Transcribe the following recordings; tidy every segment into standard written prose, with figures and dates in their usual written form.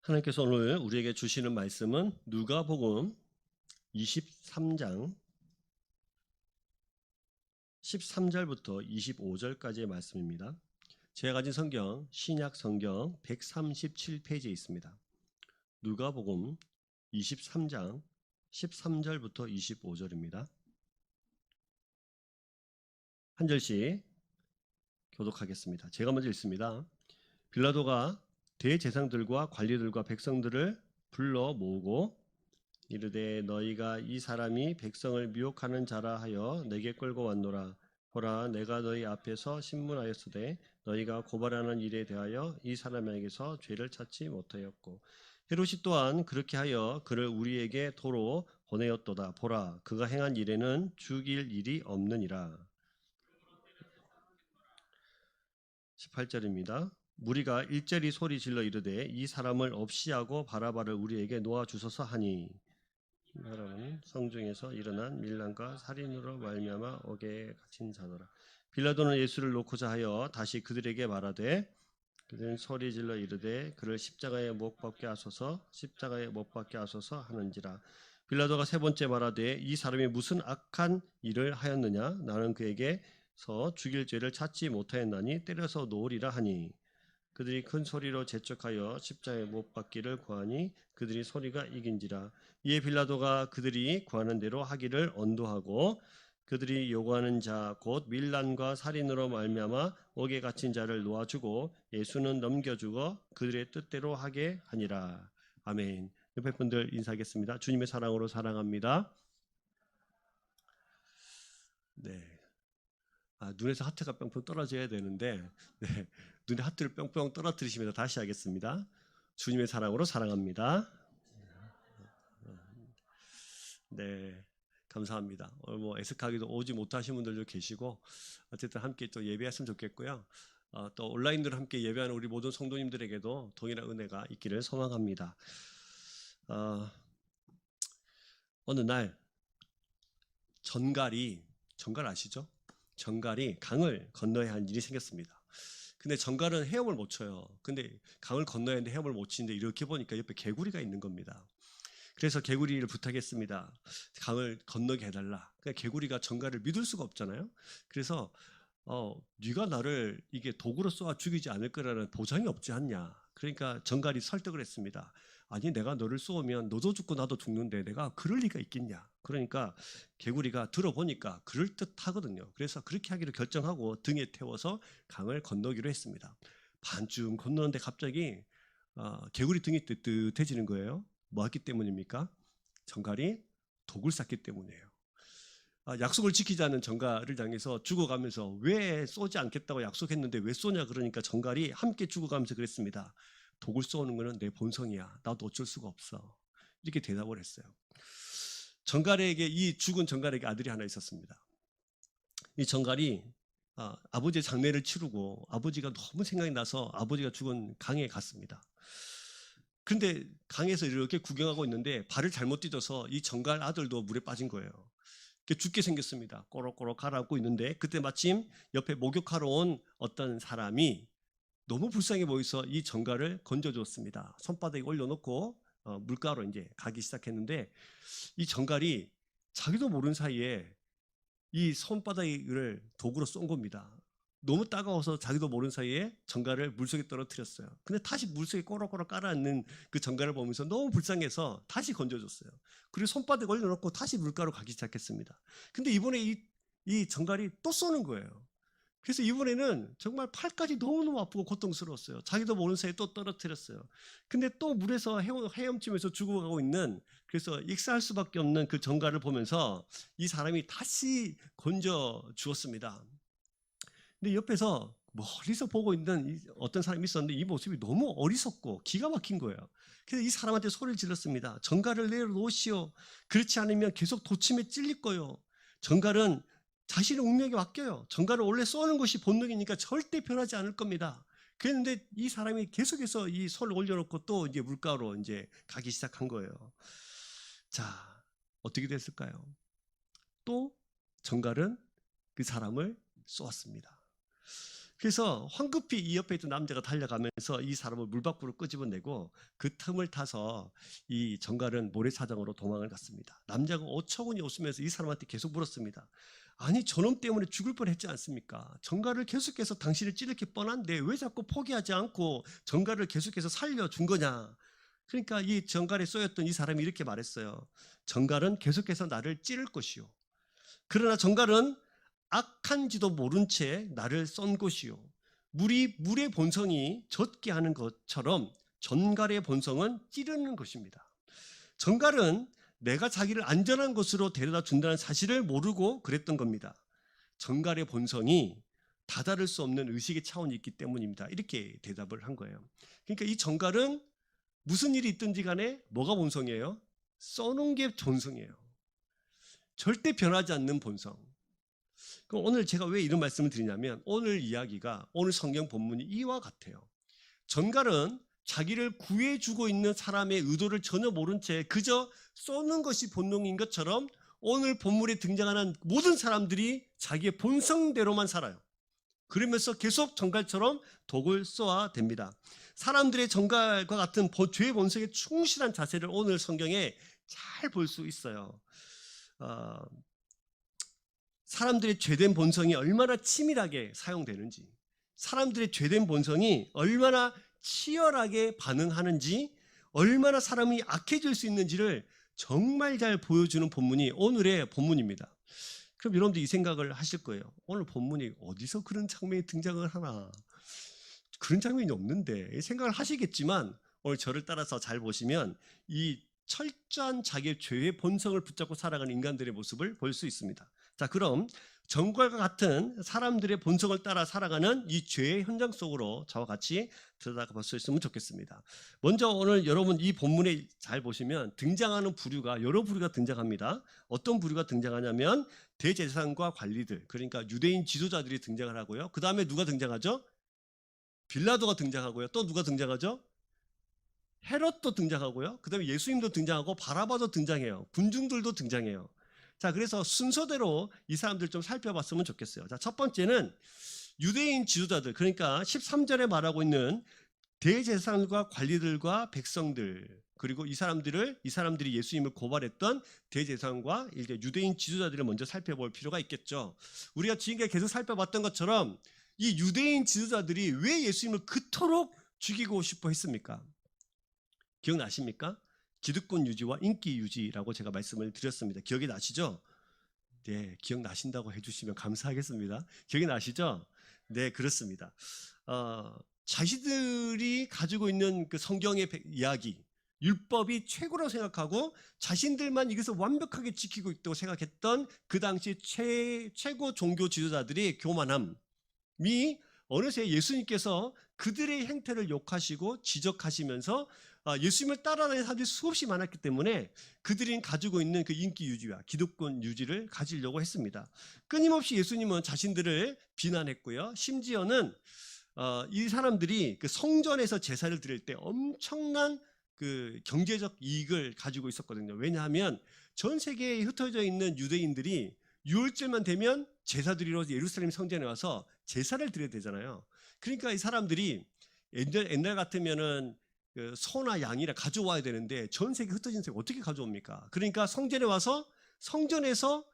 하나님께서 오늘 우리에게 주시는 말씀은 누가복음 23장 13절부터 25절까지의 말씀입니다. 제가 가진 성경 신약 성경 137페이지에 있습니다. 누가복음 23장 13절부터 25절입니다. 한 절씩 교독하겠습니다. 제가 먼저 읽습니다. 빌라도가 대제사장들과 관리들과 백성들을 불러 모으고 이르되 너희가 이 사람이 백성을 미혹하는 자라 하여 내게 끌고 왔노라. 보라, 내가 너희 앞에서 신문하였으되 너희가 고발하는 일에 대하여 이 사람에게서 죄를 찾지 못하였고 헤롯이 또한 그렇게 하여 그를 우리에게 도로 보내었도다. 보라, 그가 행한 일에는 죽일 일이 없느니라. 18절입니다. 무리가 일제리 소리 질러 이르되 이 사람을 없이하고 바라바를 우리에게 놓아 주소서 하니 이 사람은 성중에서 일어난 밀란과 살인으로 말미암아 옥에 갇힌 자더라. 빌라도는 예수를 놓고자 하여 다시 그들에게 말하되 그들은 소리 질러 이르되 그를 십자가에 못 박게 하소서 십자가에 못 박게 하소서 하는지라. 빌라도가 세 번째 말하되 이 사람이 무슨 악한 일을 하였느냐 나는 그에게서 죽일 죄를 찾지 못하였나니 때려서 놓으리라 하니 그들이 큰 소리로 재촉하여 십자가에 못 박기를 구하니 그들이 소리가 이긴지라. 이에 빌라도가 그들이 구하는 대로 하기를 언도하고 그들이 요구하는 자 곧 밀란과 살인으로 말미암아 옥에 갇힌 자를 놓아주고 예수는 넘겨주고 그들의 뜻대로 하게 하니라. 아멘. 옆에 분들 인사하겠습니다. 주님의 사랑으로 사랑합니다. 네. 눈에서 하트가 뿅뿅 떨어져야 되는데 네, 눈에 하트를 뿅뿅 떨어뜨리시면서 다시 하겠습니다. 주님의 사랑으로 사랑합니다. 네, 감사합니다. 오늘 애석하기도 오지 못하신 분들도 계시고 어쨌든 함께 또 예배했으면 좋겠고요. 또 온라인으로 함께 예배하는 우리 모든 성도님들에게도 동일한 은혜가 있기를 소망합니다. 어느 날 전갈 아시죠? 전갈이 강을 건너야 할 일이 생겼습니다. 근데 전갈은 헤엄을 못 쳐요. 근데 강을 건너야 하는데 헤엄을 못 치는데 이렇게 보니까 옆에 개구리가 있는 겁니다. 그래서 개구리를 부탁했습니다. 강을 건너게 해달라. 그러니까 개구리가 전갈을 믿을 수가 없잖아요. 그래서 네가 나를 이게 도구로 쏘아 죽이지 않을 거라는 보장이 없지 않냐. 그러니까 전갈이 설득을 했습니다. 아니 내가 너를 쏘면 너도 죽고 나도 죽는데 내가 그럴 리가 있겠냐. 그러니까 개구리가 들어보니까 그럴듯하거든요. 그래서 그렇게 하기로 결정하고 등에 태워서 강을 건너기로 했습니다. 반쯤 건너는데 갑자기 개구리 등이 뜨뜻해지는 거예요. 뭐 했기 때문입니까? 전갈이 독을 쌌기 때문이에요. 약속을 지키자는 전갈을 당해서 죽어가면서 왜 쏘지 않겠다고 약속했는데 왜 쏘냐 그러니까 전갈이 함께 죽어가면서 그랬습니다. 독을 쏘는 거는 내 본성이야. 나도 어쩔 수가 없어. 이렇게 대답을 했어요. 이 죽은 전갈에게 아들이 하나 있었습니다. 이 전갈이 아버지의 장례를 치르고 아버지가 너무 생각이 나서 아버지가 죽은 강에 갔습니다. 그런데 강에서 이렇게 구경하고 있는데 발을 잘못 디뎌서 이 전갈 아들도 물에 빠진 거예요. 죽게 생겼습니다. 꼬록꼬록 가라앉고 있는데 그때 마침 옆에 목욕하러 온 어떤 사람이 너무 불쌍해 보여서 이 전갈을 건져줬습니다. 손바닥에 올려놓고 물가로 이제 가기 시작했는데 이 전갈이 자기도 모르는 사이에 이 손바닥을 도구로 쏜 겁니다. 너무 따가워서 자기도 모르는 사이에 전갈을 물속에 떨어뜨렸어요. 근데 다시 물속에 꼬락꼬락 깔아앉는 그 전갈을 보면서 너무 불쌍해서 다시 건져줬어요. 그리고 손바닥에 올려놓고 다시 물가로 가기 시작했습니다. 근데 이번에 이 전갈이 또 쏘는 거예요. 그래서 이번에는 정말 팔까지 너무너무 아프고 고통스러웠어요. 자기도 모르는 사이에 또 떨어뜨렸어요. 근데 또 물에서 헤엄치면서 죽어가고 있는, 그래서 익사할 수밖에 없는 그 전갈을 보면서 이 사람이 다시 건져 주었습니다. 근데 옆에서 멀리서 보고 있는 어떤 사람이 있었는데 이 모습이 너무 어리석고 기가 막힌 거예요. 그래서 이 사람한테 소리를 질렀습니다. 전갈을 내려놓으시오. 그렇지 않으면 계속 도침에 찔릴 거요. 전갈은 자신의 운명에 맡겨요. 전갈을 원래 쏘는 것이 본능이니까 절대 변하지 않을 겁니다. 그랬는데 이 사람이 계속해서 이 손을 올려놓고 또 이제 물가로 이제 가기 시작한 거예요. 자, 어떻게 됐을까요? 또 전갈은 그 사람을 쏘았습니다. 그래서 황급히 이 옆에 있던 남자가 달려가면서 이 사람을 물 밖으로 끄집어내고 그 틈을 타서 이 정갈은 모래사장으로 도망을 갔습니다. 남자가 어처구니 없으면서 이 사람한테 계속 물었습니다. 아니 저놈 때문에 죽을 뻔했지 않습니까? 정갈을 계속해서 당신을 찌를 게 뻔한데 왜 자꾸 포기하지 않고 정갈을 계속해서 살려준 거냐? 그러니까 이 정갈에 쏘였던 이 사람이 이렇게 말했어요. 정갈은 계속해서 나를 찌를 것이요. 그러나 정갈은 악한지도 모른 채 나를 쏜 것이요. 물의 본성이 젖게 하는 것처럼 정갈의 본성은 찌르는 것입니다. 정갈은 내가 자기를 안전한 곳으로 데려다 준다는 사실을 모르고 그랬던 겁니다. 정갈의 본성이 다다를 수 없는 의식의 차원이 있기 때문입니다. 이렇게 대답을 한 거예요. 그러니까 이 정갈은 무슨 일이 있든지 간에 뭐가 본성이에요? 쏘는 게 본성이에요. 절대 변하지 않는 본성. 그럼 오늘 제가 왜 이런 말씀을 드리냐면 오늘 이야기가 오늘 성경 본문이 이와 같아요. 정갈은 자기를 구해주고 있는 사람의 의도를 전혀 모른 채 그저 쏘는 것이 본능인 것처럼 오늘 본문에 등장하는 모든 사람들이 자기의 본성대로만 살아요. 그러면서 계속 정갈처럼 독을 쏘아댑니다. 사람들의 정갈과 같은 죄의 본성에 충실한 자세를 오늘 성경에 잘 볼 수 있어요. 사람들의 죄된 본성이 얼마나 치밀하게 사용되는지, 사람들의 죄된 본성이 얼마나 치열하게 반응하는지, 얼마나 사람이 악해질 수 있는지를 정말 잘 보여주는 본문이 오늘의 본문입니다. 그럼 여러분들 이 생각을 하실 거예요. 오늘 본문이 어디서 그런 장면이 등장을 하나? 그런 장면이 없는데 생각을 하시겠지만 오늘 저를 따라서 잘 보시면 이 철저한 자기의 죄의 본성을 붙잡고 살아가는 인간들의 모습을 볼 수 있습니다. 자, 그럼 정갈과 같은 사람들의 본성을 따라 살아가는 이 죄의 현장 속으로 저와 같이 들어가 볼 수 있으면 좋겠습니다. 먼저 오늘 여러분 이 본문에 잘 보시면 등장하는 부류가 여러 부류가 등장합니다. 어떤 부류가 등장하냐면 대제사장과 관리들, 그러니까 유대인 지도자들이 등장을 하고요. 그 다음에 누가 등장하죠? 빌라도가 등장하고요. 또 누가 등장하죠? 헤롯도 등장하고요. 그 다음에 예수님도 등장하고 바라바도 등장해요. 군중들도 등장해요. 자, 그래서 순서대로 이 사람들 좀 살펴봤으면 좋겠어요. 자, 첫 번째는 유대인 지도자들, 그러니까 13절에 말하고 있는 대제사장과 관리들과 백성들, 그리고 이 사람들이 예수님을 고발했던 대제사장과 이제 유대인 지도자들을 먼저 살펴볼 필요가 있겠죠. 우리가 지금까지 계속 살펴봤던 것처럼 이 유대인 지도자들이 왜 예수님을 그토록 죽이고 싶어 했습니까? 기억나십니까? 기득권 유지와 인기 유지라고 제가 말씀을 드렸습니다. 기억이 나시죠? 네, 기억나신다고 해주시면 감사하겠습니다. 기억이 나시죠? 네, 그렇습니다. 자신들이 가지고 있는 그 성경의 이야기, 율법이 최고라고 생각하고 자신들만 이것을 완벽하게 지키고 있다고 생각했던 그 당시 최고 종교 지도자들의 교만함이 어느새 예수님께서 그들의 행태를 욕하시고 지적하시면서 예수님을 따라다니는 사람들이 수없이 많았기 때문에 그들이 가지고 있는 그 인기 유지와 기득권 유지를 가지려고 했습니다. 끊임없이 예수님은 자신들을 비난했고요. 심지어는 이 사람들이 그 성전에서 제사를 드릴 때 엄청난 그 경제적 이익을 가지고 있었거든요. 왜냐하면 전 세계에 흩어져 있는 유대인들이 6월절만 되면 제사 드리러 예루살렘 성전에 와서 제사를 드려야 되잖아요. 그러니까 이 사람들이 옛날 같으면은 그 소나 양이라 가져와야 되는데 전 세계 흩어진 세계 어떻게 가져옵니까? 그러니까 성전에 와서 성전에서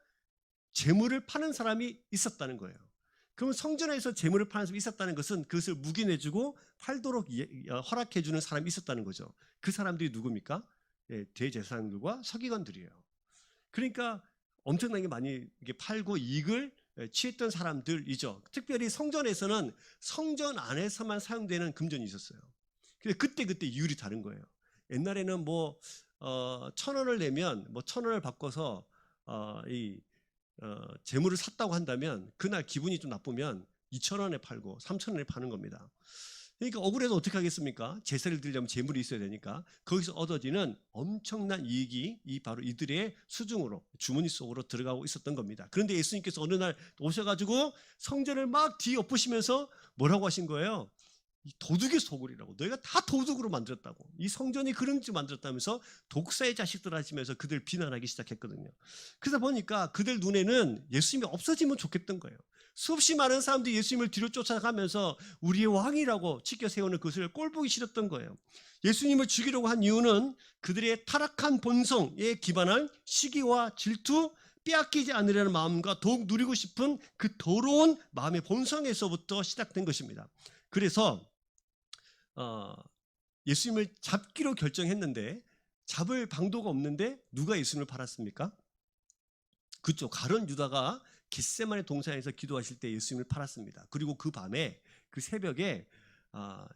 재물을 파는 사람이 있었다는 거예요. 그럼 성전에서 재물을 파는 사람이 있었다는 것은 그것을 묵인해주고 팔도록 허락해주는 사람이 있었다는 거죠. 그 사람들이 누굽니까? 대제사장들과 서기관들이에요. 그러니까 엄청나게 많이 팔고 이익을 취했던 사람들이죠. 특별히 성전에서는 성전 안에서만 사용되는 금전이 있었어요. 근데 그때 이율이 다른 거예요. 옛날에는 뭐 1,000원을 내면 뭐 1,000원을 바꿔서 재물을 샀다고 한다면 그날 기분이 좀 나쁘면 2,000원에 팔고 3,000원에 파는 겁니다. 그러니까 억울해서 어떻게 하겠습니까? 제사를 드리려면 재물이 있어야 되니까 거기서 얻어지는 엄청난 이익이 바로 이들의 수중으로 주머니 속으로 들어가고 있었던 겁니다. 그런데 예수님께서 어느 날 오셔가지고 성전을 막 뒤엎으시면서 뭐라고 하신 거예요? 이 도둑의 소굴이라고, 너희가 다 도둑으로 만들었다고, 이 성전이 그런 지 만들었다면서 독사의 자식들 하시면서 그들 비난하기 시작했거든요. 그러다 보니까 그들 눈에는 예수님이 없어지면 좋겠던 거예요. 수없이 많은 사람들이 예수님을 뒤로 쫓아가면서 우리의 왕이라고 치켜 세우는 그것을 꼴보기 싫었던 거예요. 예수님을 죽이려고 한 이유는 그들의 타락한 본성에 기반한 시기와 질투, 빼앗기지 않으려는 마음과 더욱 누리고 싶은 그 더러운 마음의 본성에서부터 시작된 것입니다. 그래서 예수님을 잡기로 결정했는데 잡을 방도가 없는데 누가 예수님을 팔았습니까? 그쪽 가룟 유다가 겟세마네 동산에서 기도하실 때 예수님을 팔았습니다. 그리고 그 밤에, 그 새벽에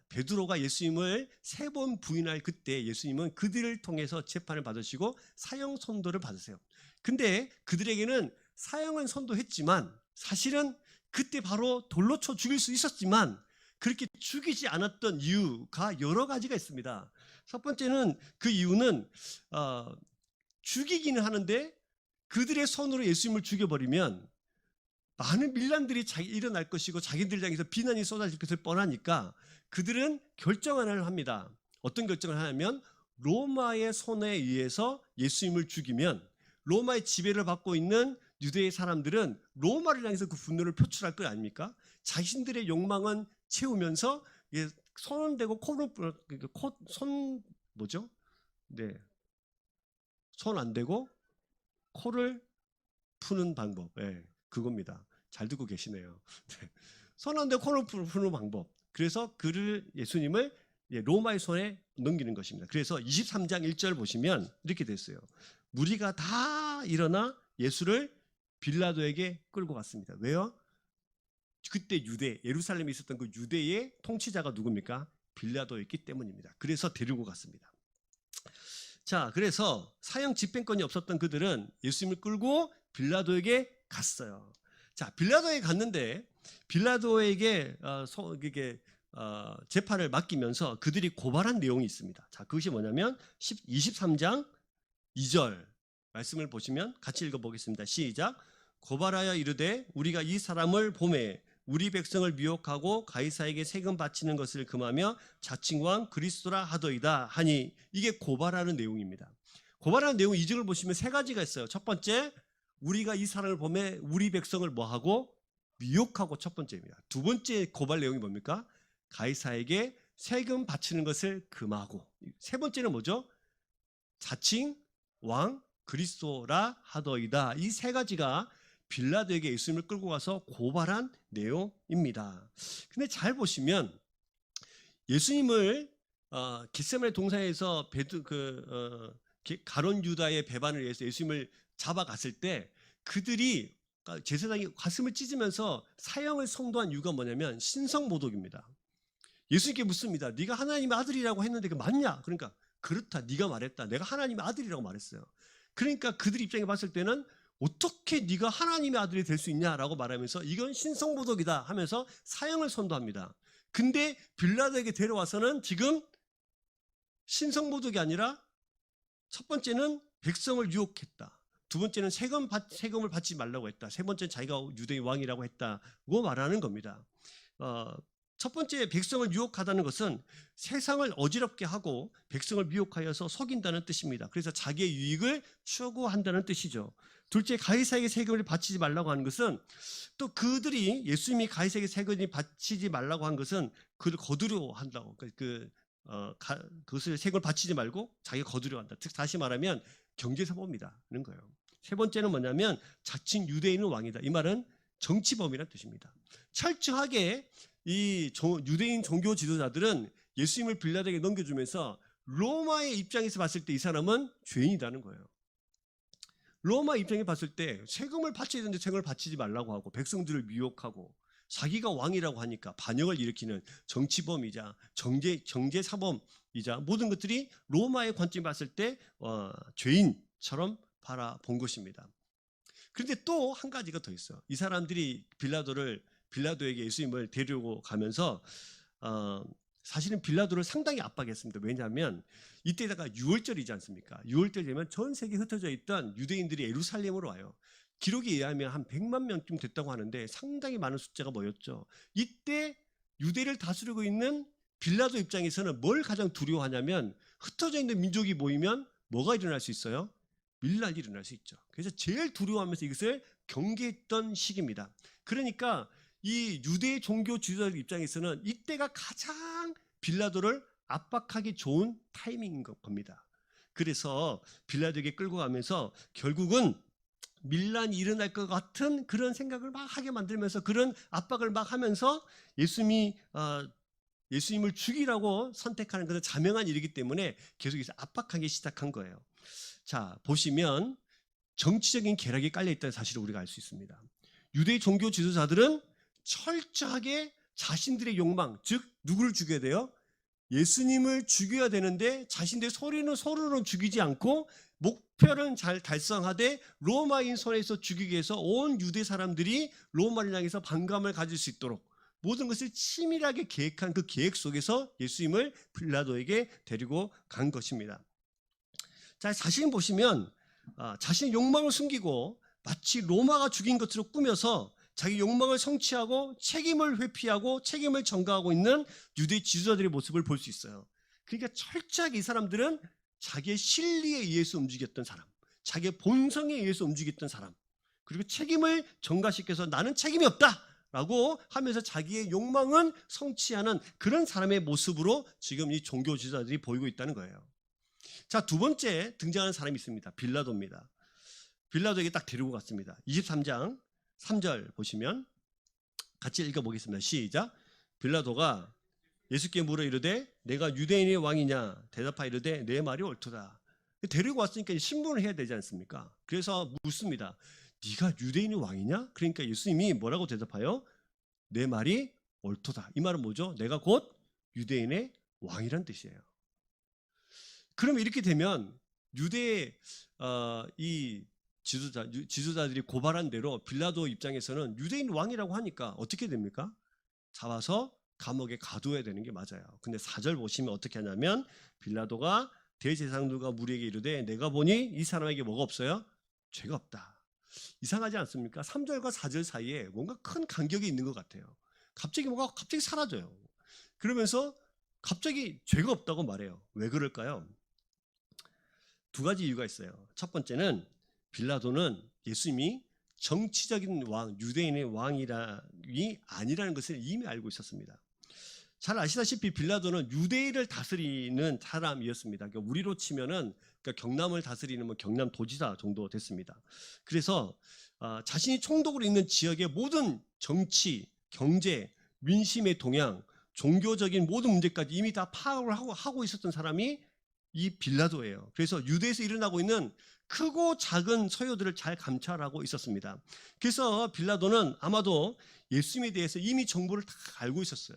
베드로가 예수님을 3번 부인할 그때 예수님은 그들을 통해서 재판을 받으시고 사형 선고를 받으세요. 근데 그들에게는 사형은 선고했지만 사실은 그때 바로 돌로 쳐 죽일 수 있었지만 그렇게 죽이지 않았던 이유가 여러 가지가 있습니다. 첫 번째는, 그 이유는 죽이기는 하는데 그들의 손으로 예수님을 죽여버리면 많은 밀란들이 일어날 것이고 자기들 향해서 비난이 쏟아질 것을 뻔하니까 그들은 결정을 합니다. 어떤 결정을 하냐면, 로마의 손에 의해서 예수님을 죽이면 로마의 지배를 받고 있는 유대의 사람들은 로마를 향해서 그 분노를 표출할 거 아닙니까? 자신들의 욕망은 채우면서 손은 대고 손 뭐죠? 네, 손 안 대고 코를 푸는 방법, 그겁니다. 잘 듣고 계시네요. 손 안 대고 코를 푸는 방법. 그래서 예수님을 로마의 손에 넘기는 것입니다. 그래서 23장 1절 보시면 이렇게 됐어요. 무리가 다 일어나 예수를 빌라도에게 끌고 갔습니다. 왜요? 그때 예루살렘에 있었던 그 유대의 통치자가 누굽니까? 빌라도였기 때문입니다. 그래서 데리고 갔습니다. 자, 그래서 사형 집행권이 없었던 그들은 예수님을 끌고 빌라도에게 갔어요. 자, 빌라도에 갔는데 빌라도에게 재판을 맡기면서 그들이 고발한 내용이 있습니다. 자, 그것이 뭐냐면 23장 2절 말씀을 보시면 같이 읽어보겠습니다. 시작. 고발하여 이르되 우리가 이 사람을 보매 우리 백성을 미혹하고 가이사에게 세금 바치는 것을 금하며 자칭 왕 그리스도라 하더이다 하니, 이게 고발하는 내용입니다. 고발하는 내용 이중을 보시면 3가지가 있어요. 첫 번째, 우리가 이 사람을 보매 우리 백성을 뭐하고? 미혹하고 첫 번째입니다. 두 번째 고발 내용이 뭡니까? 가이사에게 세금 바치는 것을 금하고. 세 번째는 뭐죠? 자칭 왕 그리스도라 하더이다. 이 3가지가 빌라도에게 예수님을 끌고 가서 고발한 내용입니다. 근데 잘 보시면 예수님을 겟세마네 동산에서 가룟 유다의 배반을 위해서 예수님을 잡아갔을 때 그들이 제사장이 가슴을 찢으면서 사형을 선고한 이유가 뭐냐면 신성모독입니다. 예수님께 묻습니다. 네가 하나님의 아들이라고 했는데 그게 맞냐? 그러니까 그렇다, 네가 말했다, 내가 하나님의 아들이라고 말했어요. 그러니까 그들 입장에 봤을 때는 어떻게 네가 하나님의 아들이 될 수 있냐라고 말하면서 이건 신성모독이다 하면서 사형을 선고합니다. 근데 빌라도에게 데려와서는 지금 신성모독이 아니라 첫 번째는 백성을 유혹했다, 두 번째는 세금을 받지 말라고 했다, 세 번째는 자기가 유대의 왕이라고 했다고 말하는 겁니다. 첫 번째 백성을 유혹하다는 것은 세상을 어지럽게 하고 백성을 미혹하여서 속인다는 뜻입니다. 그래서 자기의 유익을 추구한다는 뜻이죠. 둘째, 가이사에게 세금을 바치지 말라고 하는 것은, 또 그들이 예수님이 가이사에게 세금을 바치지 말라고 한 것은 그를 거두려 한다고, 그것을 세금을 바치지 말고 자기가 거두려 한다. 즉 다시 말하면 경제사범이다는 거예요. 세 번째는 뭐냐면 자칭 유대인은 왕이다. 이 말은 정치범이라는 뜻입니다. 철저하게 이 유대인 종교 지도자들은 예수님을 빌라도에게 넘겨주면서 로마의 입장에서 봤을 때 이 사람은 죄인이라는 거예요. 로마 입장에 봤을 때 세금을 바쳐야 되는데 세금을 바치지 말라고 하고 백성들을 미혹하고 자기가 왕이라고 하니까 반역을 일으키는 정치범이자 정제사범이자 모든 것들이 로마의 관점에 봤을 때 죄인처럼 바라본 것입니다. 그런데 또 한 가지가 더 있어요. 이 사람들이 빌라도에게 예수님을 데리고 가면서 사실은 빌라도를 상당히 압박했습니다. 왜냐하면 이때다가 6월절이지 않습니까? 6월절 되면 전 세계에 흩어져 있던 유대인들이 예루살렘으로 와요. 기록에 의하면 한 100만 명쯤 됐다고 하는데 상당히 많은 숫자가 모였죠. 이때 유대를 다스리고 있는 빌라도 입장에서는 뭘 가장 두려워하냐면 흩어져 있는 민족이 모이면 뭐가 일어날 수 있어요? 밀란이 일어날 수 있죠. 그래서 제일 두려워하면서 이것을 경계했던 시기입니다. 그러니까 이 유대 종교 지도자들 입장에서는 이때가 가장 빌라도를 압박하기 좋은 타이밍인 겁니다. 그래서 빌라도에게 끌고 가면서 결국은 밀란이 일어날 것 같은 그런 생각을 막 하게 만들면서 그런 압박을 막 하면서 예수님을 죽이라고 선택하는 것은 자명한 일이기 때문에 계속해서 압박하기 시작한 거예요. 자, 보시면 정치적인 계략이 깔려있다는 사실을 우리가 알 수 있습니다. 유대 종교 지도자들은 철저하게 자신들의 욕망, 즉 누구를 죽여야 돼요? 예수님을 죽여야 되는데 자신들의 서로는 죽이지 않고 목표를 잘 달성하되 로마인 손에서 죽이기 위해서 온 유대 사람들이 로마를 향해서 반감을 가질 수 있도록 모든 것을 치밀하게 계획한 그 계획 속에서 예수님을 빌라도에게 데리고 간 것입니다. 자, 자신 보시면 자신의 욕망을 숨기고 마치 로마가 죽인 것으로 꾸며서 자기 욕망을 성취하고 책임을 회피하고 책임을 전가하고 있는 유대 지도자들의 모습을 볼 수 있어요. 그러니까 철저하게 이 사람들은 자기의 실리에 의해서 움직였던 사람, 자기의 본성에 의해서 움직였던 사람, 그리고 책임을 전가시켜서 나는 책임이 없다라고 하면서 자기의 욕망은 성취하는 그런 사람의 모습으로 지금 이 종교 지도자들이 보이고 있다는 거예요. 자, 두 번째 등장하는 사람이 있습니다. 빌라도입니다. 빌라도에게 딱 데리고 갔습니다. 23장 3절 보시면 같이 읽어보겠습니다. 시작. 빌라도가 예수께 물어 이르되 내가 유대인의 왕이냐 대답하여 이르되 내 말이 옳도다. 데리고 왔으니까 신문을 해야 되지 않습니까? 그래서 묻습니다. 네가 유대인의 왕이냐? 그러니까 예수님이 뭐라고 대답하여? 내 말이 옳도다. 이 말은 뭐죠? 내가 곧 유대인의 왕이란 뜻이에요. 그럼 이렇게 되면 유대의 이 지도자들이 고발한 대로 빌라도 입장에서는 유대인 왕이라고 하니까 어떻게 됩니까? 잡아서 감옥에 가둬야 되는 게 맞아요. 근데 4절 보시면 어떻게 하냐면 빌라도가 대제사장들과 무리에게 이르되 내가 보니 이 사람에게 뭐가 없어요? 죄가 없다. 이상하지 않습니까? 3절과 4절 사이에 뭔가 큰 간격이 있는 것 같아요. 갑자기 사라져요. 그러면서 갑자기 죄가 없다고 말해요. 왜 그럴까요? 두 가지 이유가 있어요. 첫 번째는 빌라도는 예수님이 정치적인 왕, 유대인의 왕이 아니라는 것을 이미 알고 있었습니다. 잘 아시다시피 빌라도는 유대인을 다스리는 사람이었습니다. 그러니까 우리로 치면은 그러니까 경남을 다스리는 경남 도지사 정도 됐습니다. 그래서 자신이 총독으로 있는 지역의 모든 정치, 경제, 민심의 동향, 종교적인 모든 문제까지 이미 다 파악을 하고 있었던 사람이 이 빌라도예요. 그래서 유대에서 일어나고 있는 크고 작은 서요들을 잘 감찰하고 있었습니다. 그래서 빌라도는 아마도 예수님에 대해서 이미 정보를 다 알고 있었어요.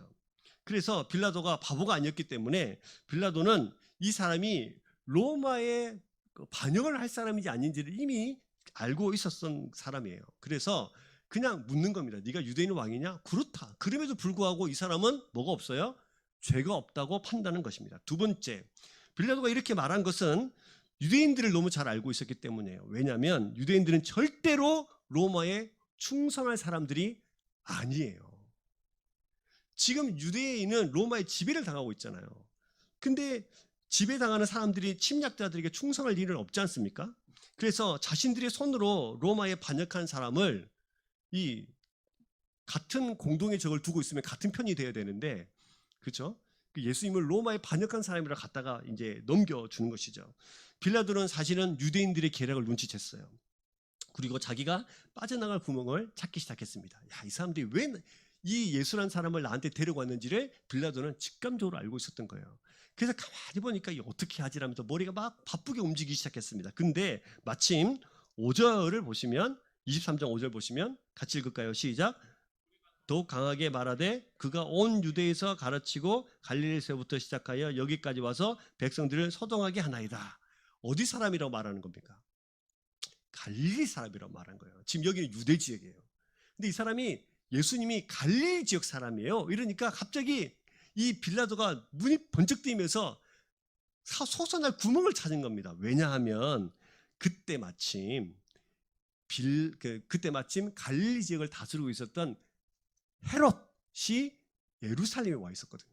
그래서 빌라도가 바보가 아니었기 때문에 빌라도는 이 사람이 로마에 반역을 할 사람인지 아닌지를 이미 알고 있었던 사람이에요. 그래서 그냥 묻는 겁니다. 네가 유대인 왕이냐? 그렇다. 그럼에도 불구하고 이 사람은 뭐가 없어요? 죄가 없다고 판단하는 것입니다. 두 번째, 빌라도가 이렇게 말한 것은 유대인들을 너무 잘 알고 있었기 때문이에요. 왜냐하면 유대인들은 절대로 로마에 충성할 사람들이 아니에요. 지금 유대인은 로마의 지배를 당하고 있잖아요. 근데 지배당하는 사람들이 침략자들에게 충성할 일은 없지 않습니까? 그래서 자신들의 손으로 로마에 반역한 사람을 이 같은 공동의 적을 두고 있으면 같은 편이 돼야 되는데, 그렇죠? 예수님을 로마에 반역한 사람이라 갖다가 이제 넘겨주는 것이죠. 빌라도는 사실은 유대인들의 계략을 눈치챘어요. 그리고 자기가 빠져나갈 구멍을 찾기 시작했습니다. 야, 이 사람들이 왜 이 예수란 사람을 나한테 데려왔는지를 빌라도는 직감적으로 알고 있었던 거예요. 그래서 가만히 보니까 어떻게 하지라면서 머리가 막 바쁘게 움직이기 시작했습니다. 근데 마침 5절을 보시면 23장 5절 보시면 같이 읽을까요? 시작. 더욱 강하게 말하되 그가 온 유대에서 가르치고 갈릴리에서부터 시작하여 여기까지 와서 백성들을 소동하게 하나이다. 어디 사람이라고 말하는 겁니까? 갈릴리 사람이라고 말한 거예요. 지금 여기는 유대 지역이에요. 근데 이 사람이 예수님이 갈릴리 지역 사람이에요. 이러니까 갑자기 이 빌라도가 눈이 번쩍 뜨이면서 솟아날 구멍을 찾은 겁니다. 왜냐하면 그때 마침 갈릴리 지역을 다스리고 있었던 헤롯이 예루살렘에 와 있었거든요.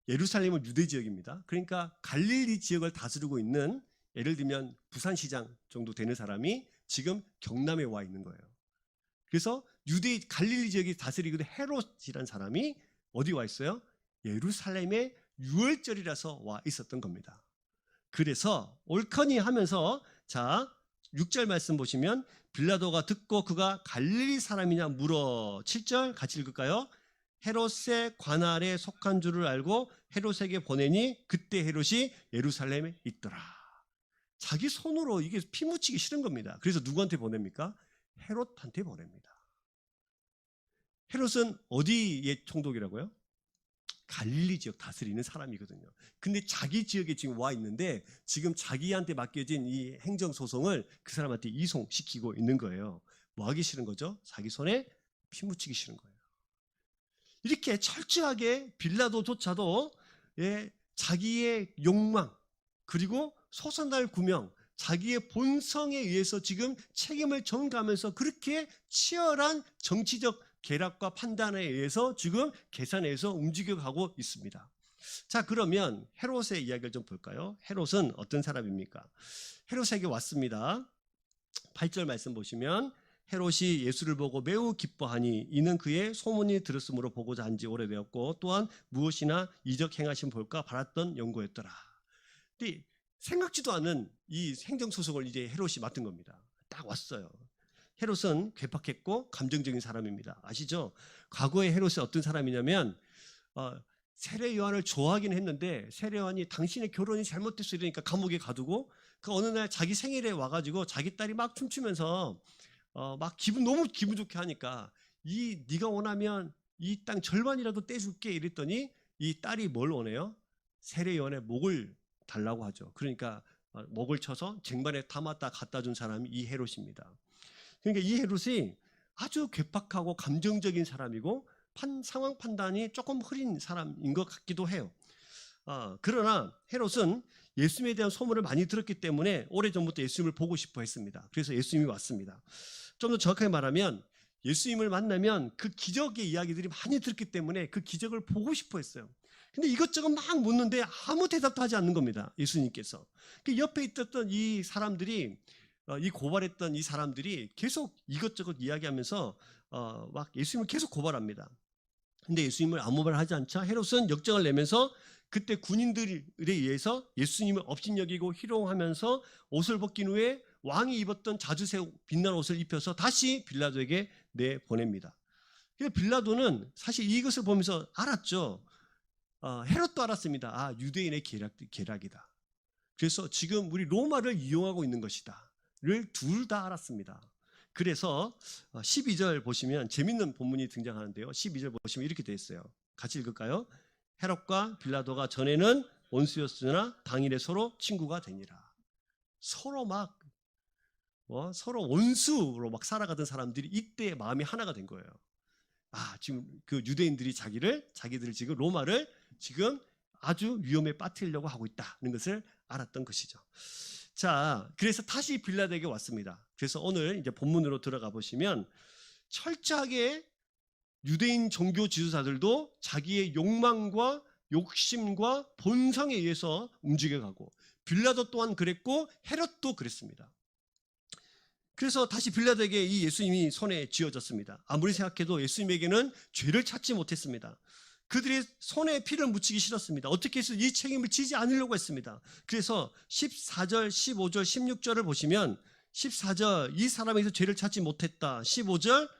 예루살렘은 유대 지역입니다. 그러니까 갈릴리 지역을 다스리고 있는, 예를 들면 부산시장 정도 되는 사람이 지금 경남에 와 있는 거예요. 그래서 유대 갈릴리 지역이 다스리거든 헤롯이라는 사람이 어디 와 있어요? 예루살렘에 유월절이라서 와 있었던 겁니다. 그래서 옳거니 하면서, 자 6절 말씀 보시면 빌라도가 듣고 그가 갈릴리 사람이냐 물어. 7절 같이 읽을까요? 헤롯의 관할에 속한 줄을 알고 헤롯에게 보내니 그때 헤롯이 예루살렘에 있더라. 자기 손으로 이게 피 묻히기 싫은 겁니다. 그래서 누구한테 보냅니까? 헤롯한테 보냅니다. 헤롯은 어디의 총독이라고요? 갈릴리 지역 다스리는 사람이거든요. 근데 자기 지역에 지금 와 있는데 지금 자기한테 맡겨진 이 행정소송을 그 사람한테 이송시키고 있는 거예요. 뭐 하기 싫은 거죠? 자기 손에 피 묻히기 싫은 거예요. 이렇게 철저하게 빌라도조차도 자기의 욕망 그리고 소선할 구명, 자기의 본성에 의해서 지금 책임을 전가하면서 그렇게 치열한 정치적 계략과 판단에 의해서 지금 계산해서 움직여가고 있습니다. 자, 그러면 헤롯의 이야기를 좀 볼까요? 헤롯은 어떤 사람입니까? 헤롯에게 왔습니다. 8절 말씀 보시면 헤롯이 예수를 보고 매우 기뻐하니 이는 그의 소문이 들었으므로 보고자 한지 오래되었고 또한 무엇이나 이적 행하심 볼까 바랐던 연고였더라. 근데 생각지도 않은 이 행정소송을 이제 헤롯이 맡은 겁니다. 딱 왔어요. 헤롯은 괴팍했고 감정적인 사람입니다. 아시죠? 과거에 헤롯이 어떤 사람이냐면 세례 요한을 좋아하긴 했는데 세례 요한이 당신의 결혼이 잘못됐어 이러니까 감옥에 가두고 그 어느 날 자기 생일에 와가지고 자기 딸이 막 춤추면서 막 너무 기분 좋게 하니까 네가 원하면 이 땅 절반이라도 떼줄게 이랬더니 이 딸이 뭘 원해요? 세례 요한의 목을 달라고 하죠. 그러니까 목을 쳐서 쟁반에 담았다 갖다 준 사람이 이 헤롯입니다. 그러니까 이 헤롯이 아주 괴팍하고 감정적인 사람이고 상황 판단이 조금 흐린 사람인 것 같기도 해요. 그러나 헤롯은 예수님에 대한 소문을 많이 들었기 때문에 오래전부터 예수님을 보고 싶어 했습니다. 그래서 예수님이 왔습니다. 좀 더 정확하게 말하면 예수님을 만나면 그 기적의 이야기들이 많이 들었기 때문에 그 기적을 보고 싶어 했어요. 근데 이것저것 막 묻는데 아무 대답도 하지 않는 겁니다. 예수님께서. 그 옆에 있었던 이 사람들이 이 고발했던 이 사람들이 계속 이것저것 이야기하면서 막 예수님을 계속 고발합니다. 근데 예수님을 아무 말 하지 않자 헤롯은 역정을 내면서 그때 군인들에 의해서 예수님을 업신여기고 희롱하면서 옷을 벗긴 후에 왕이 입었던 자주색 빛나는 옷을 입혀서 다시 빌라도에게 내보냅니다. 빌라도는 사실 이것을 보면서 알았죠. 헤롯도 알았습니다. 유대인의 계략이다. 그래서 지금 우리 로마를 이용하고 있는 것이다 를 둘 다 알았습니다. 그래서 12절 보시면 재밌는 본문이 등장하는데요. 12절 보시면 이렇게 되어 있어요. 같이 읽을까요? 헤롯과 빌라도가 전에는 원수였으나 당일에 서로 친구가 되니라. 서로 서로 원수로 막 살아가던 사람들이 이때 마음이 하나가 된 거예요. 지금 그 유대인들이 자기들을 지금 로마를 지금 아주 위험에 빠뜨리려고 하고 있다는 것을 알았던 것이죠. 자, 그래서 다시 빌라도에게 왔습니다. 그래서 오늘 이제 본문으로 들어가 보시면 철저하게 유대인 종교 지도자들도 자기의 욕망과 욕심과 본성에 의해서 움직여가고 빌라도 또한 그랬고 헤롯도 그랬습니다. 그래서 다시 빌라도에게 이 예수님이 손에 쥐어졌습니다. 아무리 생각해도 예수님에게는 죄를 찾지 못했습니다. 그들의 손에 피를 묻히기 싫었습니다. 어떻게 해서 이 책임을 지지 않으려고 했습니다. 그래서 14절, 15절, 16절을 보시면 14절 이 사람에게서 죄를 찾지 못했다. 15절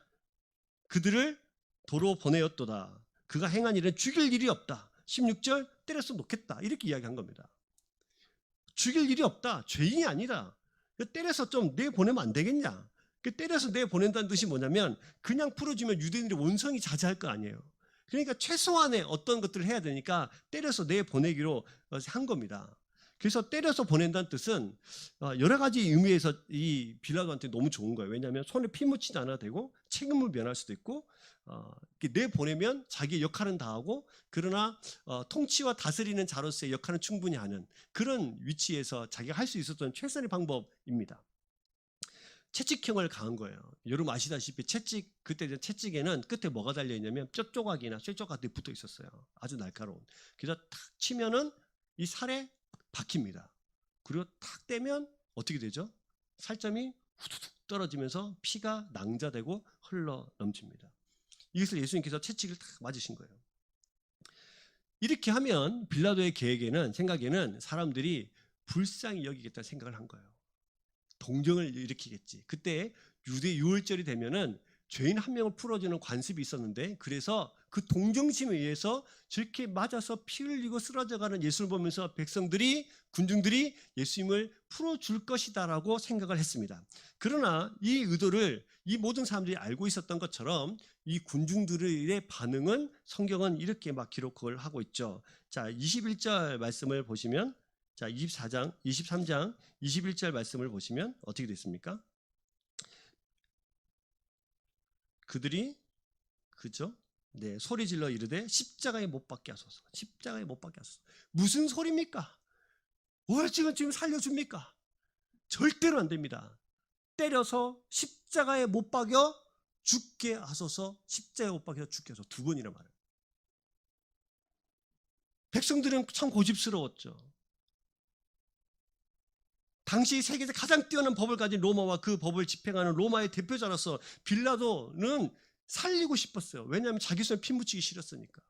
그들을 도로 보내었도다. 그가 행한 일은 죽일 일이 없다. 16절 때려서 놓겠다. 이렇게 이야기한 겁니다. 죽일 일이 없다. 죄인이 아니다. 때려서 좀 내보내면 안 되겠냐. 때려서 내보낸다는 뜻이 뭐냐면 그냥 풀어주면 유대인들의 원성이 자제할 거 아니에요. 그러니까 최소한의 어떤 것들을 해야 되니까 때려서 내보내기로 한 겁니다. 그래서 때려서 보낸다는 뜻은 여러 가지 의미에서 이 빌라도한테 너무 좋은 거예요. 왜냐하면 손에 피 묻히지 않아도 되고 책임을 면할 수도 있고 내보내면 자기의 역할은 다 하고 그러나 통치와 다스리는 자로서의 역할은 충분히 하는 그런 위치에서 자기가 할 수 있었던 최선의 방법입니다. 채찍형을 가한 거예요. 여러분 아시다시피 그때 채찍에는 끝에 뭐가 달려 있냐면 뼈조각이나 쇠조각이 붙어 있었어요. 아주 날카로운. 그래서 탁 치면은 이 살에 박힙니다. 그리고 탁 떼면 어떻게 되죠? 살점이 후두둑 떨어지면서 피가 낭자되고 흘러 넘칩니다. 이것을 예수님께서 채찍을 탁 맞으신 거예요. 이렇게 하면 빌라도의 생각에는 사람들이 불쌍히 여기겠다는 생각을 한 거예요. 동정을 일으키겠지. 그때 유대 유월절이 되면은 죄인 한 명을 풀어주는 관습이 있었는데, 그래서 그 동정심에 의해서 저렇게 맞아서 피 흘리고 쓰러져가는 예수를 보면서 군중들이 예수님을 풀어줄 것이다라고 생각을 했습니다. 그러나 이 의도를 이 모든 사람들이 알고 있었던 것처럼 이 군중들의 반응은 성경은 이렇게 막 기록을 하고 있죠. 자, 21절 말씀을 보시면, 자, 23장 21절 말씀을 보시면 어떻게 됐습니까? 그들이 그죠? 네, 소리 질러 이르되 십자가에 못 박게 하소서. 십자가에 못 박게 하소서. 무슨 소리입니까? 뭘 지금 살려줍니까? 절대로 안 됩니다. 때려서 십자가에 못 박여 죽게 하소서. 십자가에 못 박여 죽게 하소서. 두 번이나 말해요. 백성들은 참 고집스러웠죠. 당시 세계에서 가장 뛰어난 법을 가진 로마와 그 법을 집행하는 로마의 대표자로서 빌라도는 살리고 싶었어요. 왜냐하면 자기 손에 피 묻히기 싫었으니까.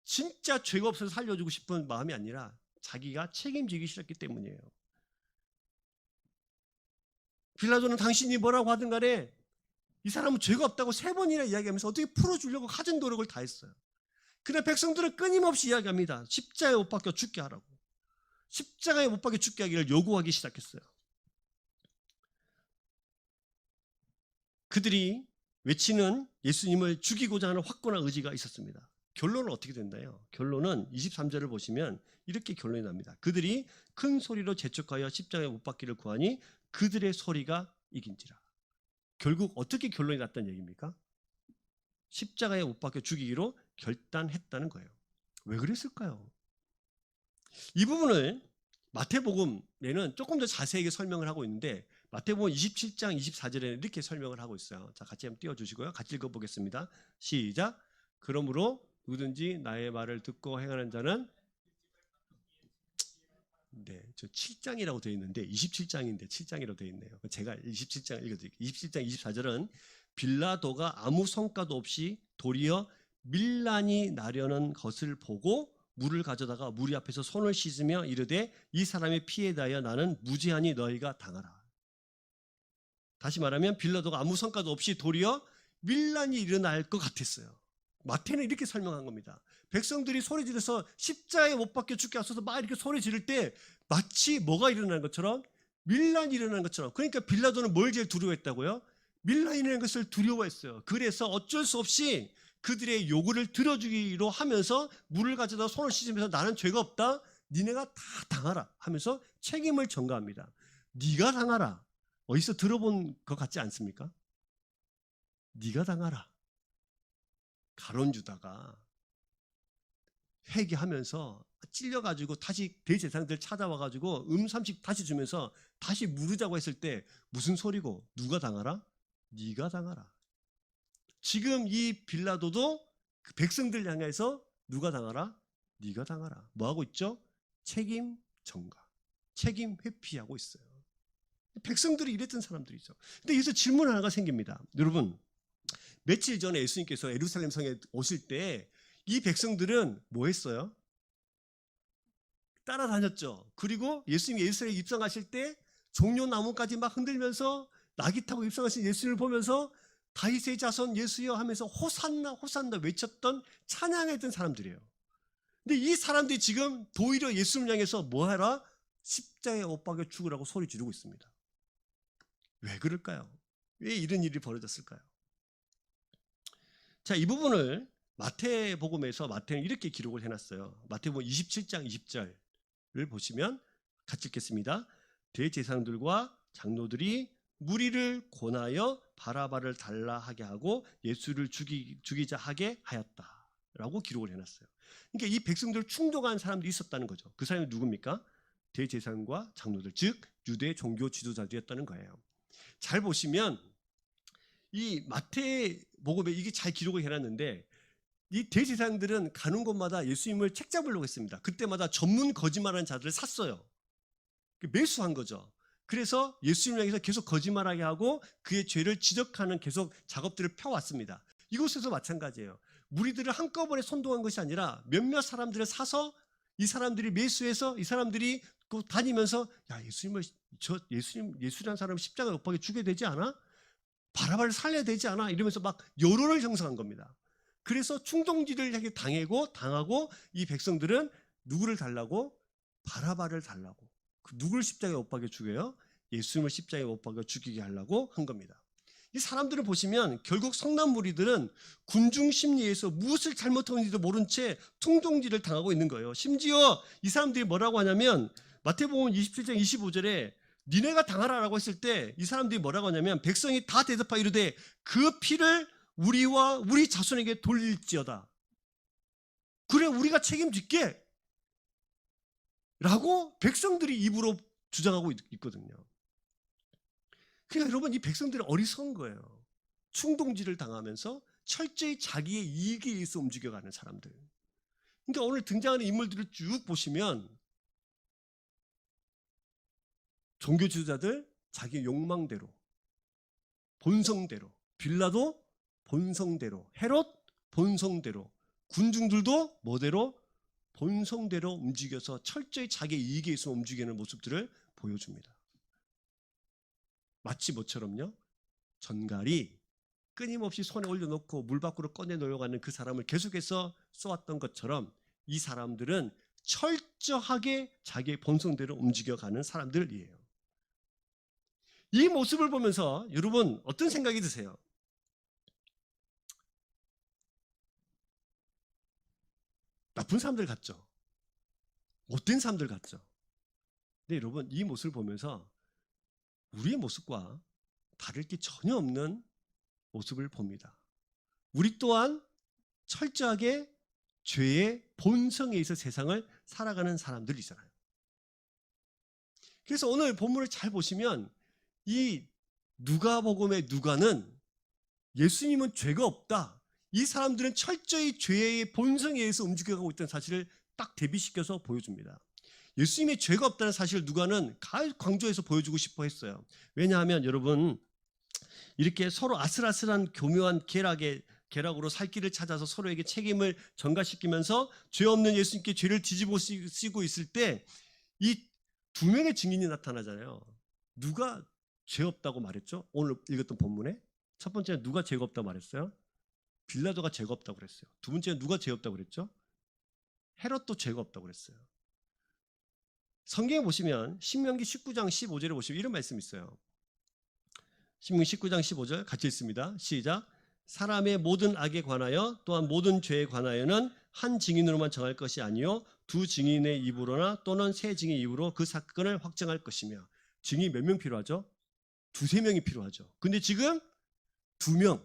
진짜 죄가 없어서 살려주고 싶은 마음이 아니라 자기가 책임지기 싫었기 때문이에요. 빌라도는 당신이 뭐라고 하든 간에 이 사람은 죄가 없다고 3번이나 이야기하면서 어떻게 풀어주려고 가진 노력을 다했어요. 그러나 백성들은 끊임없이 이야기합니다. 십자가에 못 박혀 죽게 하라고. 십자가에 못 박혀 죽게 하기를 요구하기 시작했어요. 그들이 외치는 예수님을 죽이고자 하는 확고한 의지가 있었습니다. 결론은 어떻게 된다요? 결론은 23절을 보시면 이렇게 결론이 납니다. 그들이 큰 소리로 재촉하여 십자가에 못 박기를 구하니 그들의 소리가 이긴지라. 결국 어떻게 결론이 났다는 얘기입니까? 십자가에 못 박혀 죽이기로 결단했다는 거예요. 왜 그랬을까요? 이 부분을 마태복음에는 조금 더 자세하게 설명을 하고 있는데, 마태복음 27장 24절에는 이렇게 설명을 하고 있어요. 자, 같이 한번 띄워주시고요. 같이 읽어보겠습니다. 시작. 그러므로 누구든지 나의 말을 듣고 행하는 자는, 네, 저 7장이라고 되어 있는데 27장인데 7장이라고 되어 있네요. 제가 27장 읽어드릴게요. 27장 24절은 빌라도가 아무 성과도 없이 도리어 밀란이 나려는 것을 보고 물을 가져다가 무리 앞에서 손을 씻으며 이르되 이 사람의 피에 대하여 나는 무죄하니 너희가 당하라. 다시 말하면 빌라도가 아무 성과도 없이 도리어 밀란이 일어날 것 같았어요. 마태는 이렇게 설명한 겁니다. 백성들이 소리 지르서 십자가에 못 박혀 죽게 하소서 막 이렇게 소리 지를 때 마치 뭐가 일어나는 것처럼, 밀란이 일어나는 것처럼. 그러니까 빌라도는 뭘 제일 두려워했다고요? 밀란이 일어나는 것을 두려워했어요. 그래서 어쩔 수 없이 그들의 요구를 들어주기로 하면서 물을 가져다 손을 씻으면서 나는 죄가 없다, 니네가 다 당하라 하면서 책임을 전가합니다. 네가 당하라. 어디서 들어본 것 같지 않습니까? 네가 당하라. 가룟 유다가 회개하면서 찔려가지고 다시 대제사장들 찾아와가지고 음삼식 다시 주면서 다시 물으자고 했을 때 무슨 소리고? 누가 당하라? 네가 당하라. 지금 이 빌라도도 그 백성들 향해서 누가 당하라? 네가 당하라. 뭐하고 있죠? 책임 전가, 책임 회피하고 있어요. 백성들이 이랬던 사람들이죠. 근데 여기서 질문 하나가 생깁니다. 여러분, 며칠 전에 예수님께서 예루살렘 성에 오실 때 이 백성들은 뭐 했어요? 따라다녔죠. 그리고 예수님이 예루살렘에 입성하실 때 종려나무까지 막 흔들면서 낙이 타고 입성하신 예수님을 보면서 다윗의 자손 예수여 하면서 호산나 호산나 외쳤던, 찬양했던 사람들이에요. 근데 이 사람들이 지금 도리어 예수님을 향해서 뭐하라? 십자가에 못 박여 죽으라고 소리 지르고 있습니다. 왜 그럴까요? 왜 이런 일이 벌어졌을까요? 자, 이 부분을 마태복음에서 마태는 이렇게 기록을 해놨어요. 마태복음 27장 20절을 보시면 같이 읽겠습니다. 대제사장들과 장로들이 무리를 권하여 바라바를 달라 하게 하고 예수를 죽이자 하게 하였다라고 기록을 해놨어요. 그러니까 이 백성들을 충동한 사람들이 있었다는 거죠. 그 사람이 누굽니까? 대제사장과 장로들, 즉 유대 종교 지도자들이었다는 거예요. 잘 보시면 이 마태복음에 이게 잘 기록을 해놨는데 이 대제사장들은 가는 곳마다 예수님을 책잡으려고 했습니다. 그때마다 전문 거짓말하는 자들을 샀어요. 매수한 거죠. 그래서 예수님을 향해서 계속 거짓말하게 하고 그의 죄를 지적하는 계속 작업들을 펴왔습니다. 이곳에서 마찬가지예요. 무리들을 한꺼번에 선동한 것이 아니라 몇몇 사람들을 사서 이 사람들이 매수해서 이 사람들이 다니면서 야, 예수라는 사람 십자가에 못 박혀 죽여야 되지 않아? 바라바를 살려야 되지 않아? 이러면서 막 여론을 형성한 겁니다. 그래서 충동질을 당하고 이 백성들은 누구를 달라고? 바라바를 달라고. 그 누구를 십자가에 못 박여 죽여요? 예수님을 십자가에 못 박여 죽이게 하려고 한 겁니다. 이 사람들을 보시면 결국 성난 무리들은 군중 심리에서 무엇을 잘못하는지도 모른 채 충동질을 당하고 있는 거예요. 심지어 이 사람들이 뭐라고 하냐면 마태복음 27장 25절에 니네가 당하라라고 했을 때 이 사람들이 뭐라고 하냐면 백성이 다 대답하여 이르되 그 피를 우리와 우리 자손에게 돌릴지어다. 그래 우리가 책임질게 라고 백성들이 입으로 주장하고 있거든요. 그러니까 여러분 이 백성들은 어리석은 거예요. 충동질을 당하면서 철저히 자기의 이익에 의해서 움직여가는 사람들. 그러니까 오늘 등장하는 인물들을 쭉 보시면 종교 지도자들 자기 욕망대로, 본성대로, 빌라도 본성대로, 헤롯 본성대로, 군중들도 뭐대로? 본성대로 움직여서 철저히 자기의 이익에 의해서 움직이는 모습들을 보여줍니다. 마치 뭐처럼요? 전갈이 끊임없이 손에 올려놓고 물 밖으로 꺼내놓으려고 하는 그 사람을 계속해서 쏘았던 것처럼 이 사람들은 철저하게 자기의 본성대로 움직여가는 사람들이에요. 이 모습을 보면서 여러분 어떤 생각이 드세요? 나쁜 사람들 같죠? 못된 사람들 같죠? 근데 여러분 이 모습을 보면서 우리의 모습과 다를 게 전혀 없는 모습을 봅니다. 우리 또한 철저하게 죄의 본성에 의해서 세상을 살아가는 사람들이잖아요. 그래서 오늘 본문을 잘 보시면 이 누가복음의 누가는 예수님은 죄가 없다. 이 사람들은 철저히 죄의 본성에 의해서 움직여가고 있다는 사실을 딱 대비시켜서 보여줍니다. 예수님의 죄가 없다는 사실을 누가는 강조해서 보여주고 싶어 했어요. 왜냐하면 여러분 이렇게 서로 아슬아슬한 교묘한 계략으로 살 길을 찾아서 서로에게 책임을 전가시키면서 죄 없는 예수님께 죄를 뒤집어 쓰고 있을 때 이 두 명의 증인이 나타나잖아요. 누가 죄 없다고 말했죠? 오늘 읽었던 본문에 첫 번째는 누가 죄가 없다고 말했어요? 빌라도가 죄가 없다고 그랬어요. 두 번째는 누가 죄 없다고 그랬죠? 헤롯도 죄가 없다고 그랬어요. 성경에 보시면 신명기 19장 15절에 보시면 이런 말씀이 있어요. 신명기 19장 15절 같이 읽습니다. 시작. 사람의 모든 악에 관하여 또한 모든 죄에 관하여는 한 증인으로만 정할 것이 아니요 두 증인의 입으로나 또는 세 증인의 입으로 그 사건을 확정할 것이며. 증인이 몇 명 필요하죠? 두세 명이 필요하죠. 근데 지금 두 명,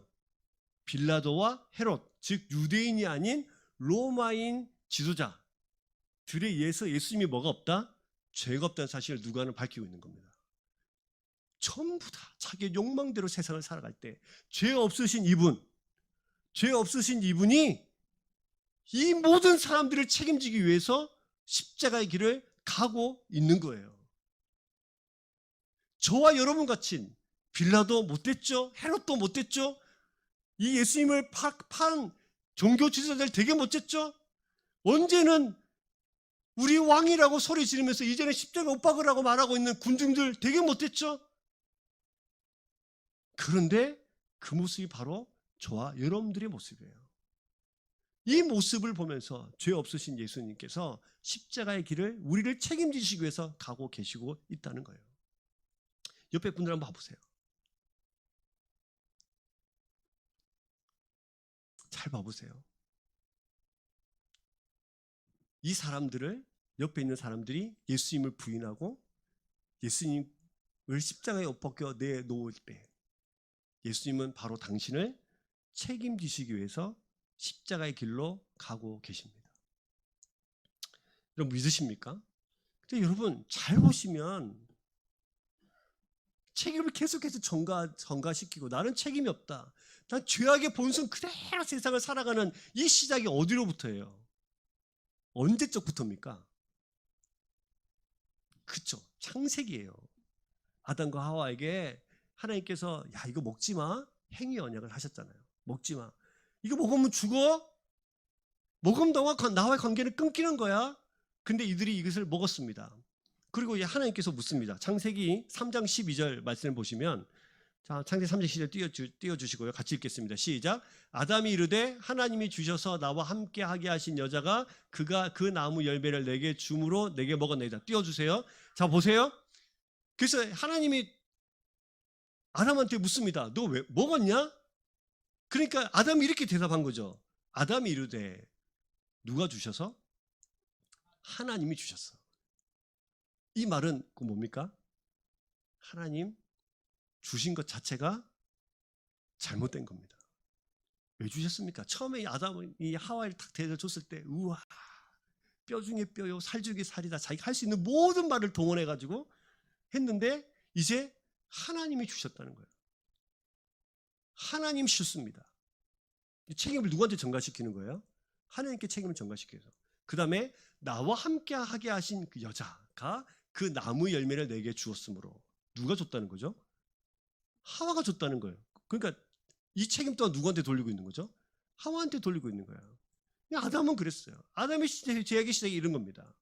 빌라도와 헤롯, 즉 유대인이 아닌 로마인 지도자들에 의해서 예수님이 뭐가 없다? 죄가 없다는 사실을 누가는 밝히고 있는 겁니다. 전부 다 자기의 욕망대로 세상을 살아갈 때 죄 없으신 이분이 이 모든 사람들을 책임지기 위해서 십자가의 길을 가고 있는 거예요. 저와 여러분 같이 빌라도 못됐죠? 헤롯도 못됐죠? 이 예수님을 판 종교 지도자들 되게 못됐죠? 언제는 우리 왕이라고 소리 지르면서 이제는 십자가 못 박으라고 말하고 있는 군중들 되게 못됐죠? 그런데 그 모습이 바로 저와 여러분들의 모습이에요. 이 모습을 보면서 죄 없으신 예수님께서 십자가의 길을 우리를 책임지시기 위해서 가고 계시고 있다는 거예요. 옆에 분들 한번 봐보세요. 잘 봐보세요. 이 사람들을 옆에 있는 사람들이 예수님을 부인하고 예수님을 십자가에 못 박혀 내놓을 때 예수님은 바로 당신을 책임지시기 위해서 십자가의 길로 가고 계십니다. 여러분 믿으십니까? 근데 여러분 잘 보시면 책임을 계속해서 전가시키고 나는 책임이 없다. 난 죄악의 본성 그대로 세상을 살아가는 이 시작이 어디로부터예요? 언제적부터입니까? 그쵸, 창세기예요. 아담과 하와에게 하나님께서 야 이거 먹지 마, 행위 언약을 하셨잖아요. 먹지 마. 이거 먹으면 죽어. 먹으면 나와의 관계는 끊기는 거야. 근데 이들이 이것을 먹었습니다. 그리고 하나님께서 묻습니다. 창세기 3장 12절 말씀을 보시면, 자, 창세기 3장 12절 띄워주시고요. 같이 읽겠습니다. 시작. 아담이 이르되 하나님이 주셔서 나와 함께 하게 하신 여자가 그가 그 나무 열매를 내게 줌으로 내게 먹었나이다. 띄워주세요. 자, 보세요. 그래서 하나님이 아담한테 묻습니다. 너 왜 먹었냐? 그러니까 아담이 이렇게 대답한 거죠. 아담이 이르되 누가 주셔서? 하나님이 주셨어. 이 말은 그 뭡니까? 하나님 주신 것 자체가 잘못된 겁니다. 왜 주셨습니까? 처음에 아담이 하와를 탁 대접줬을 때 우와 뼈 중에 뼈요 살 중에 살이다. 자기가 할 수 있는 모든 말을 동원해가지고 했는데 이제 하나님이 주셨다는 거예요. 하나님 실수입니다. 책임을 누구한테 전가시키는 거예요? 하나님께 책임을 전가시켜서. 그 다음에 나와 함께 하게 하신 그 여자가 그 나무 열매를 내게 주었으므로. 누가 줬다는 거죠? 하와가 줬다는 거예요. 그러니까 이 책임 또한 누구한테 돌리고 있는 거죠? 하와한테 돌리고 있는 거예요. 아담은 그랬어요. 아담의 죄악의 시작이 이런 겁니다.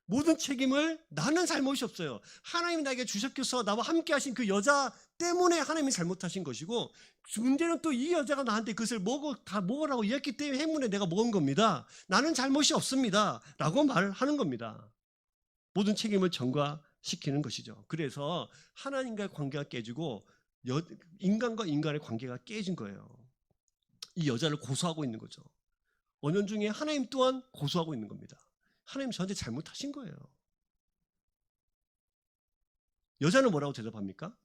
모든 책임을 나는 잘못이 없어요. 하나님이 나에게 주셨겠어 나와 함께 하신 그 여자 때문에 하나님이 잘못하신 것이고, 문제는 또 이 여자가 나한테 그것을 먹으라고 이랬기 때문에 내가 먹은 겁니다. 나는 잘못이 없습니다. 라고 말하는 겁니다. 모든 책임을 전가시키는 것이죠. 그래서 하나님과의 관계가 깨지고 인간과 인간의 관계가 깨진 거예요. 이 여자를 고소하고 있는 거죠. 언연 중에 하나님 또한 고소하고 있는 겁니다. 하나님 저한테 잘못하신 거예요. 여자는 뭐라고 대답합니까?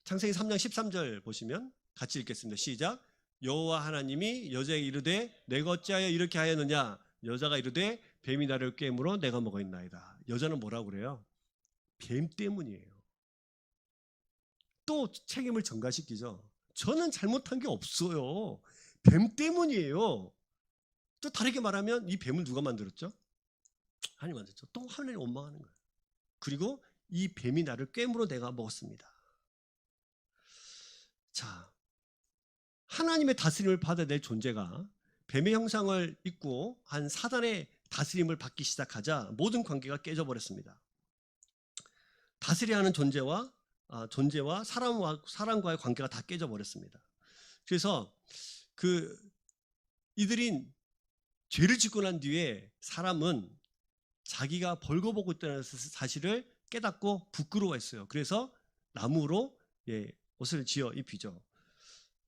창세기 3장 13절 보시면 같이 읽겠습니다. 시작. 여호와 하나님이 여자에게 이르되 내가 어찌하여 이렇게 하였느냐? 여자가 이르되 뱀이 나를 꿰므로 내가 먹었나이다. 여자는 뭐라고 그래요? 뱀 때문이에요. 또 책임을 전가시키죠. 저는 잘못한 게 없어요. 뱀 때문이에요. 또 다르게 말하면 이 뱀을 누가 만들었죠? 하나님 만들었죠. 또 하나님 원망하는 거예요. 그리고 이 뱀이 나를 꿰물어 내가 먹었습니다. 자, 하나님의 다스림을 받아야 될 존재가 뱀의 형상을 입고 한 사단의 다스림을 받기 시작하자 모든 관계가 깨져버렸습니다. 다스려야 하는 존재와 사람과의 관계가 다 깨져버렸습니다. 그래서 이들이 죄를 짓고 난 뒤에 사람은 자기가 벌거벗고 있다는 사실을 깨닫고 부끄러워했어요. 그래서 나무로 옷을 지어 입히죠.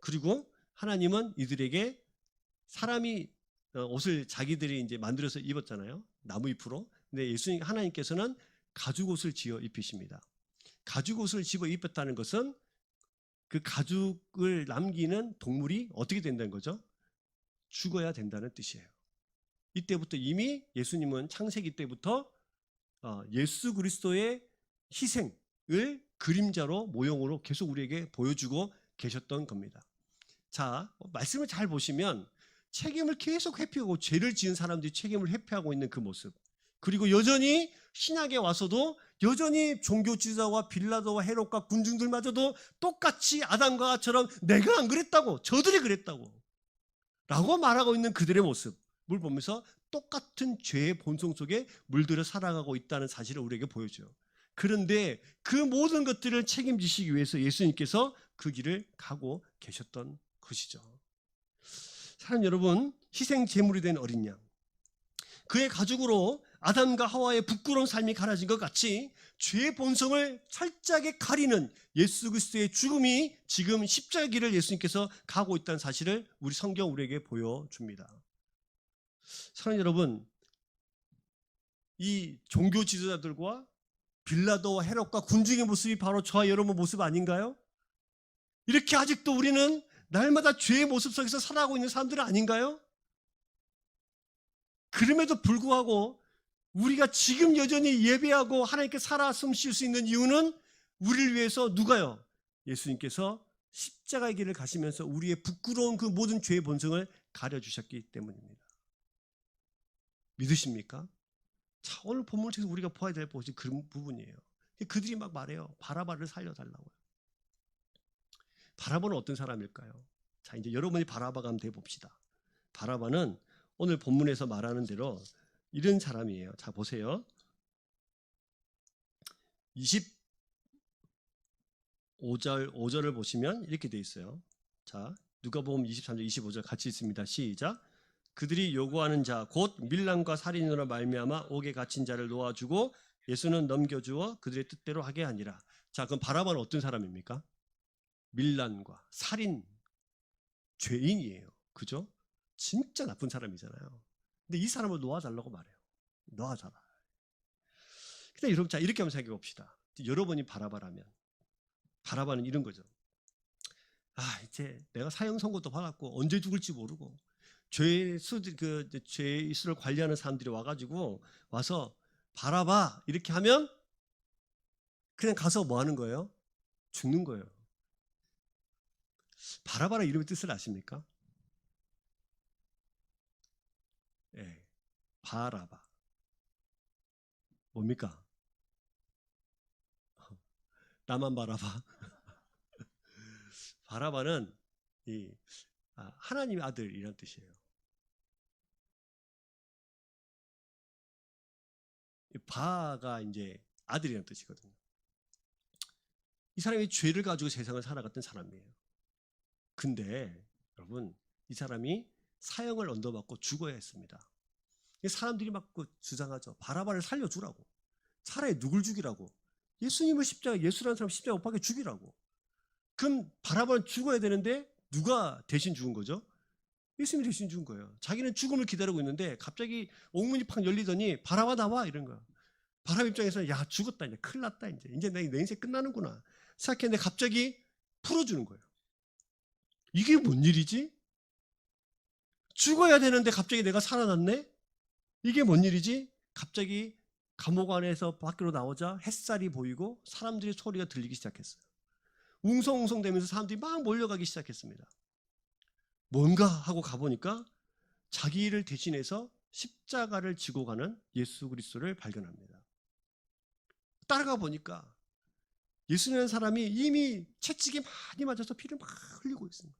그리고 하나님은 이들에게 사람이 옷을 자기들이 이제 만들어서 입었잖아요. 나무 잎으로. 근데 하나님께서는 가죽 옷을 지어 입히십니다. 가죽 옷을 집어 입혔다는 것은 그 가죽을 남기는 동물이 어떻게 된다는 거죠? 죽어야 된다는 뜻이에요. 이때부터 이미 예수님은 창세기 때부터 예수 그리스도의 희생을 그림자로 모형으로 계속 우리에게 보여주고 계셨던 겁니다. 자, 말씀을 잘 보시면 책임을 계속 회피하고 죄를 지은 사람들이 책임을 회피하고 있는 그 모습, 그리고 여전히 신약에 와서도 여전히 종교 지도자와 빌라도와 헤롯과 군중들마저도 똑같이 아담과 하와처럼 내가 안 그랬다고, 저들이 그랬다고 라고 말하고 있는 그들의 모습을 보면서 똑같은 죄의 본성 속에 물들어 살아가고 있다는 사실을 우리에게 보여줘요. 그런데 그 모든 것들을 책임지시기 위해서 예수님께서 그 길을 가고 계셨던 것이죠. 사랑 여러분, 희생 제물이 된 어린 양, 그의 가죽으로 아담과 하와의 부끄러운 삶이 가라진 것 같이 죄의 본성을 철저하게 가리는 예수 그리스도의 죽음이 지금 십자가 길을 예수님께서 가고 있다는 사실을 우리 성경 우리에게 보여줍니다. 사랑하는 여러분, 이 종교 지도자들과 빌라도와 헤롯과 군중의 모습이 바로 저와 여러분 모습 아닌가요? 이렇게 아직도 우리는 날마다 죄의 모습 속에서 살아가고 있는 사람들은 아닌가요? 그럼에도 불구하고 우리가 지금 여전히 예배하고 하나님께 살아 숨 쉴 수 있는 이유는 우리를 위해서 누가요? 예수님께서 십자가의 길을 가시면서 우리의 부끄러운 그 모든 죄의 본성을 가려주셨기 때문입니다. 믿으십니까? 자, 오늘 본문을 통해서 우리가 보아야 될 그런 부분이에요. 그들이 막 말해요. 바라바를 살려달라고요. 바라바는 어떤 사람일까요? 자, 이제 여러분이 바라바가 한번 돼봅시다. 바라바는 오늘 본문에서 말하는 대로 이런 사람이에요. 자, 보세요. 25절을 보시면 이렇게 돼 있어요. 자, 누가복음 23절 25절 같이 있습니다. 시작. 그들이 요구하는 자 곧 밀람과 살인으로 말미암아 옥에 갇힌 자를 놓아주고 예수는 넘겨주어 그들의 뜻대로 하게 하니라. 자, 그럼 바라바는 어떤 사람입니까? 밀란과 살인, 죄인이에요. 그죠? 진짜 나쁜 사람이잖아요. 근데 이 사람을 놓아달라고 말해요. 놓아줘라. 근데 여러분, 자, 이렇게 한번 생각해 봅시다. 여러분이 바라바라면, 바라바는 이런 거죠. 아, 이제 내가 사형 선고도 받았고 언제 죽을지 모르고 죄의 수를 관리하는 사람들이 와서 바라바 이렇게 하면 그냥 가서 뭐 하는 거예요? 죽는 거예요. 바라바라 이름의 뜻을 아십니까? 예, 바라바. 뭡니까? 나만 바라봐. 바라바는 하나님의 아들이란 뜻이에요. 바가 이제 아들이란 뜻이거든요. 이 사람이 죄를 가지고 세상을 살아갔던 사람이에요. 근데 여러분, 이 사람이 사형을 언도받고 죽어야 했습니다. 사람들이 막 주장하죠. 바라바를 살려주라고. 차라리 누굴 죽이라고. 예수라는 사람 십자가 못 박혀 죽이라고. 그럼 바라바는 죽어야 되는데 누가 대신 죽은 거죠? 예수님이 대신 죽은 거예요. 자기는 죽음을 기다리고 있는데 갑자기 옥문이 팍 열리더니 바라바 나와 이런 거야. 바라바 입장에서는 야, 죽었다, 이제 큰일 났다, 이제 내 인생 끝나는구나 생각했는데 갑자기 풀어주는 거예요. 이게 뭔 일이지? 죽어야 되는데 갑자기 내가 살아났네? 이게 뭔 일이지? 갑자기 감옥 안에서 밖으로 나오자 햇살이 보이고 사람들의 소리가 들리기 시작했어요. 웅성웅성 되면서 사람들이 막 몰려가기 시작했습니다. 뭔가 하고 가보니까 자기를 대신해서 십자가를 지고 가는 예수 그리스도를 발견합니다. 따라가 보니까 예수라는 사람이 이미 채찍이 많이 맞아서 피를 막 흘리고 있습니다.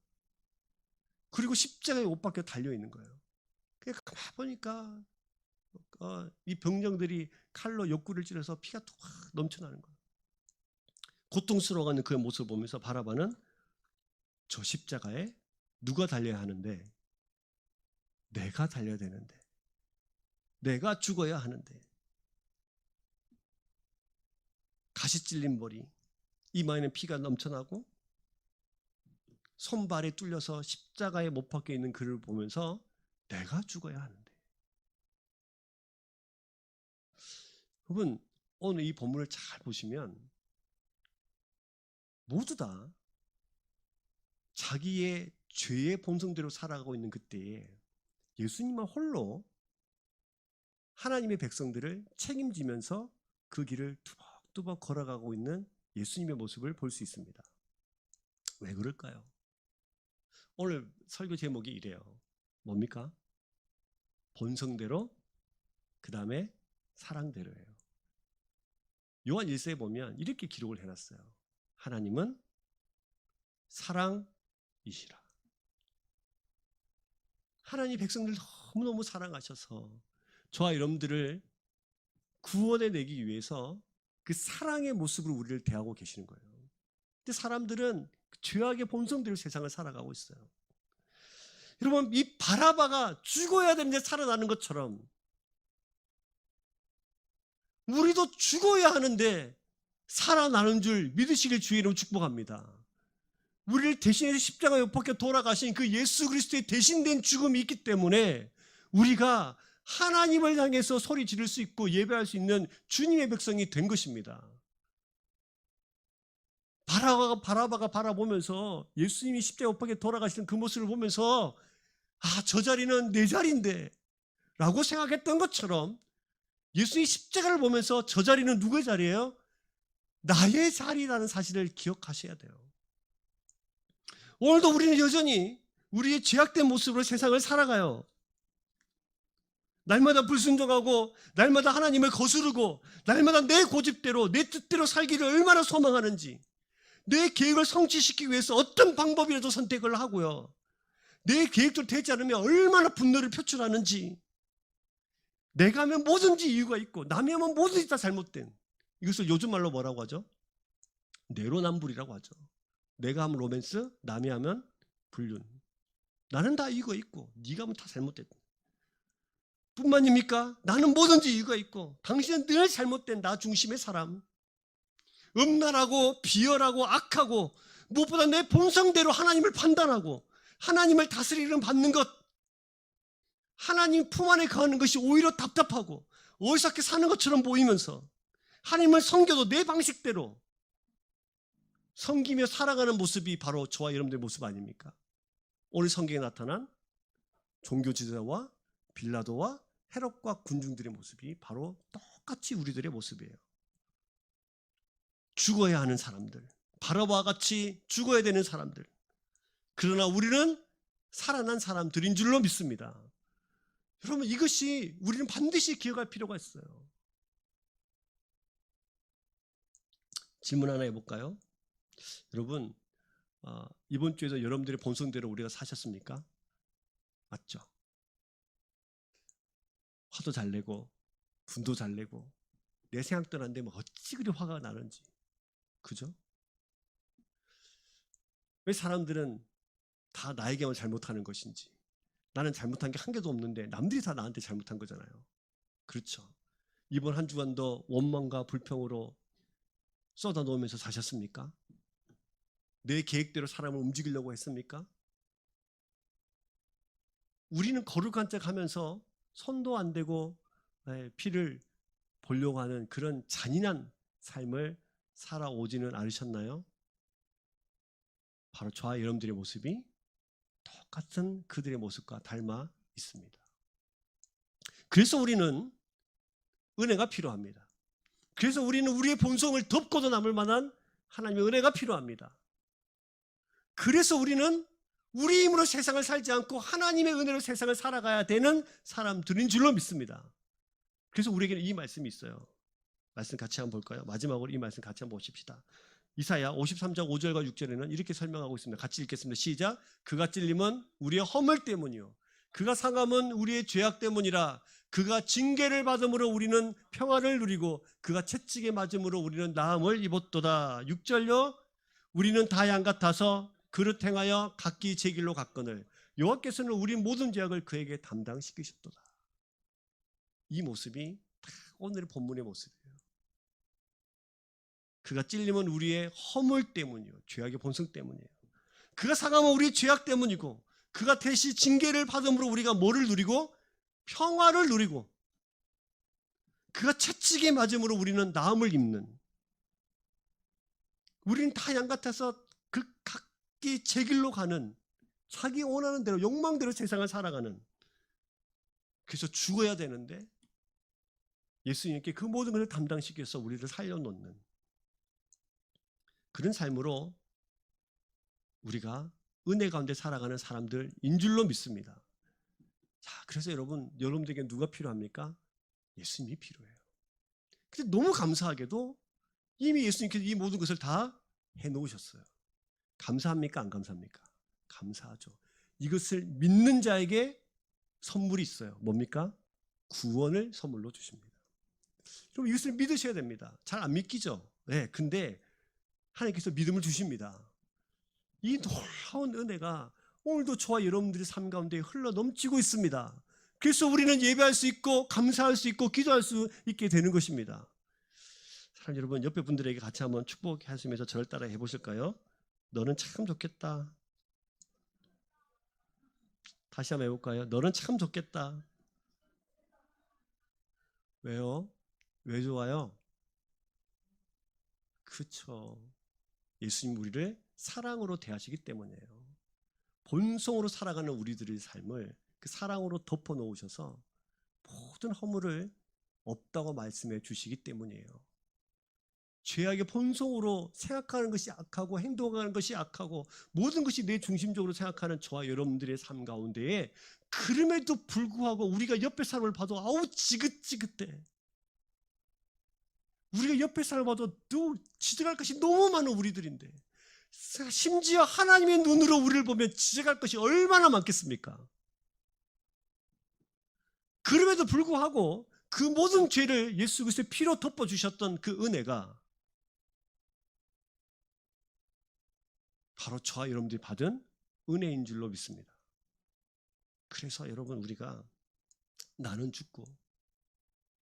그리고 십자가에 못 박혀 달려있는 거예요. 그러니까 가보니까 이 병정들이 칼로 옆구리를 찔러서 피가 확 넘쳐나는 거예요. 고통스러워하는 그 모습을 보면서 바라바는 저 십자가에 누가 달려야 하는데, 내가 달려야 되는데, 내가 죽어야 하는데, 가시 찔린 머리, 이마에는 피가 넘쳐나고 손발에 뚫려서 십자가에 못 박혀 있는 그를 보면서 내가 죽어야 하는데. 여러분, 오늘 이 본문을 잘 보시면 모두 다 자기의 죄의 본성대로 살아가고 있는 그때에 예수님만 홀로 하나님의 백성들을 책임지면서 그 길을 뚜벅뚜벅 걸어가고 있는 예수님의 모습을 볼 수 있습니다. 왜 그럴까요? 오늘 설교 제목이 이래요. 뭡니까? 본성대로, 그 다음에 사랑대로예요. 요한 1서에 보면 이렇게 기록을 해놨어요. 하나님은 사랑이시라. 하나님 백성들 너무너무 사랑하셔서 저와 여러분들을 구원해 내기 위해서 그 사랑의 모습으로 우리를 대하고 계시는 거예요. 근데 사람들은 죄악의 본성대로 세상을 살아가고 있어요. 여러분, 이 바라바가 죽어야 되는데 살아나는 것처럼 우리도 죽어야 하는데 살아나는 줄 믿으시길 주의 이름으로 축복합니다. 우리를 대신해서 십자가에 못 박혀 돌아가신 그 예수 그리스도의 대신된 죽음이 있기 때문에 우리가 하나님을 향해서 소리 지를 수 있고 예배할 수 있는 주님의 백성이 된 것입니다. 바라바가 바라보면서 예수님이 십자가에 못 박혀 돌아가시는 그 모습을 보면서 아, 저 자리는 내 자리인데 라고 생각했던 것처럼 예수님이 십자가를 보면서 저 자리는 누구의 자리예요? 나의 자리라는 사실을 기억하셔야 돼요. 오늘도 우리는 여전히 우리의 죄악된 모습으로 세상을 살아가요. 날마다 불순종하고 날마다 하나님을 거스르고 날마다 내 고집대로 내 뜻대로 살기를 얼마나 소망하는지, 내 계획을 성취시키기 위해서 어떤 방법이라도 선택을 하고요, 내 계획대로 되지 않으면 얼마나 분노를 표출하는지, 내가 하면 뭐든지 이유가 있고 남이 하면 뭐든지 다 잘못된, 이것을 요즘 말로 뭐라고 하죠? 내로남불이라고 하죠. 내가 하면 로맨스, 남이 하면 불륜. 나는 다 이유가 있고 네가 하면 다 잘못됐다. 뿐만입니까? 나는 뭐든지 이유가 있고 당신은 늘 잘못된 나 중심의 사람, 음란하고 비열하고 악하고 무엇보다 내 본성대로 하나님을 판단하고 하나님을 다스리는 받는 것, 하나님 품 안에 거하는 것이 오히려 답답하고 어리석게 사는 것처럼 보이면서 하나님을 섬겨도 내 방식대로 섬기며 살아가는 모습이 바로 저와 여러분들의 모습 아닙니까? 오늘 성경에 나타난 종교 지도자와 빌라도와 헤롯과 군중들의 모습이 바로 똑같이 우리들의 모습이에요. 죽어야 하는 사람들, 바로와 같이 죽어야 되는 사람들, 그러나 우리는 살아난 사람들인 줄로 믿습니다. 여러분, 이것이 우리는 반드시 기억할 필요가 있어요. 질문 하나 해볼까요? 여러분, 이번 주에도 여러분들의 본성대로 우리가 사셨습니까? 맞죠? 화도 잘 내고 분도 잘 내고 내 생각대로 안 되면 어찌 그리 화가 나는지, 그죠? 왜 사람들은 다 나에게만 잘못하는 것인지, 나는 잘못한 게 한 개도 없는데 남들이 다 나한테 잘못한 거잖아요. 그렇죠? 이번 한 주간도 원망과 불평으로 쏟아놓으면서 사셨습니까? 내 계획대로 사람을 움직이려고 했습니까? 우리는 거룩한 척 하면서 손도 안 대고 피를 보려고 하는 그런 잔인한 삶을 살아오지는 않으셨나요? 바로 저와 여러분들의 모습이 똑같은 그들의 모습과 닮아 있습니다. 그래서 우리는 은혜가 필요합니다. 그래서 우리는 우리의 본성을 덮고도 남을 만한 하나님의 은혜가 필요합니다. 그래서 우리는 우리 힘으로 세상을 살지 않고 하나님의 은혜로 세상을 살아가야 되는 사람들인 줄로 믿습니다. 그래서 우리에게는 이 말씀이 있어요. 말씀 같이 한번 볼까요? 마지막으로 이 말씀 같이 한번 보십시다. 이사야 53장 5절과 6절에는 이렇게 설명하고 있습니다. 같이 읽겠습니다. 시작. 그가 찔림은 우리의 허물 때문이요 그가 상함은 우리의 죄악 때문이라. 그가 징계를 받음으로 우리는 평화를 누리고 그가 채찍에 맞음으로 우리는 나음을 입었도다. 6절요. 우리는 다 양 같아서 그릇 행하여 각기 제 길로 갔거늘 여호와께서는 우리 모든 죄악을 그에게 담당시키셨도다. 이 모습이 딱 오늘의 본문의 모습이에요. 그가 찔림은 우리의 허물 때문이요 죄악의 본성 때문이에요. 그가 상함은 우리의 죄악 때문이고 그가 대신 징계를 받음으로 우리가 뭐를 누리고? 평화를 누리고 그가 채찍에 맞음으로 우리는 나음을 입는, 우리는 다 양 같아서 그 각기 제 길로 가는, 자기 원하는 대로 욕망대로 세상을 살아가는, 그래서 죽어야 되는데 예수님께 그 모든 것을 담당시켜서 우리를 살려놓는 그런 삶으로 우리가 은혜 가운데 살아가는 사람들인 줄로 믿습니다. 자, 그래서 여러분들에게 누가 필요합니까? 예수님이 필요해요. 근데 너무 감사하게도 이미 예수님께서 이 모든 것을 다 해놓으셨어요. 감사합니까? 안 감사합니까? 감사하죠. 이것을 믿는 자에게 선물이 있어요. 뭡니까? 구원을 선물로 주십니다. 그럼 이것을 믿으셔야 됩니다. 잘 안 믿기죠? 네, 근데 하나님께서 믿음을 주십니다. 이 놀라운 은혜가 오늘도 저와 여러분들의 삶 가운데 흘러 넘치고 있습니다. 그래서 우리는 예배할 수 있고 감사할 수 있고 기도할 수 있게 되는 것입니다. 사랑 여러분, 옆에 분들에게 같이 한번 축복하시면서 저를 따라 해보실까요? 너는 참 좋겠다. 다시 한번 해볼까요? 너는 참 좋겠다. 왜요? 왜 좋아요? 그렇죠. 예수님 우리를 사랑으로 대하시기 때문이에요. 본성으로 살아가는 우리들의 삶을 그 사랑으로 덮어놓으셔서 모든 허물을 없다고 말씀해 주시기 때문이에요. 죄악의 본성으로 생각하는 것이 악하고 행동하는 것이 악하고 모든 것이 내 중심적으로 생각하는 저와 여러분들의 삶 가운데에 그럼에도 불구하고 우리가 옆에 사람을 봐도 아우 지긋지긋해. 우리가 옆에 사람을 봐도 또 지적할 것이 너무 많은 우리들인데 심지어 하나님의 눈으로 우리를 보면 지적할 것이 얼마나 많겠습니까? 그럼에도 불구하고 그 모든 죄를 예수 그리스도의 피로 덮어주셨던 그 은혜가 바로 저와 여러분들이 받은 은혜인 줄로 믿습니다. 그래서 여러분 우리가 나는 죽고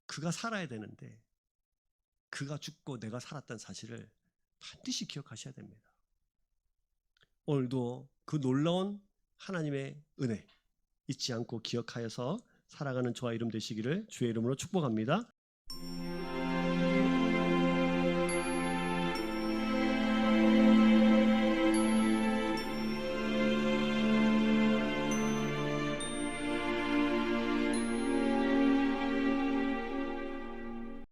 그가 살아야 되는데 그가 죽고 내가 살았다는 사실을 반드시 기억하셔야 됩니다. 오늘도 그 놀라운 하나님의 은혜 잊지 않고 기억하여서 살아가는 저와 여러분 되시기를 주의 이름으로 축복합니다.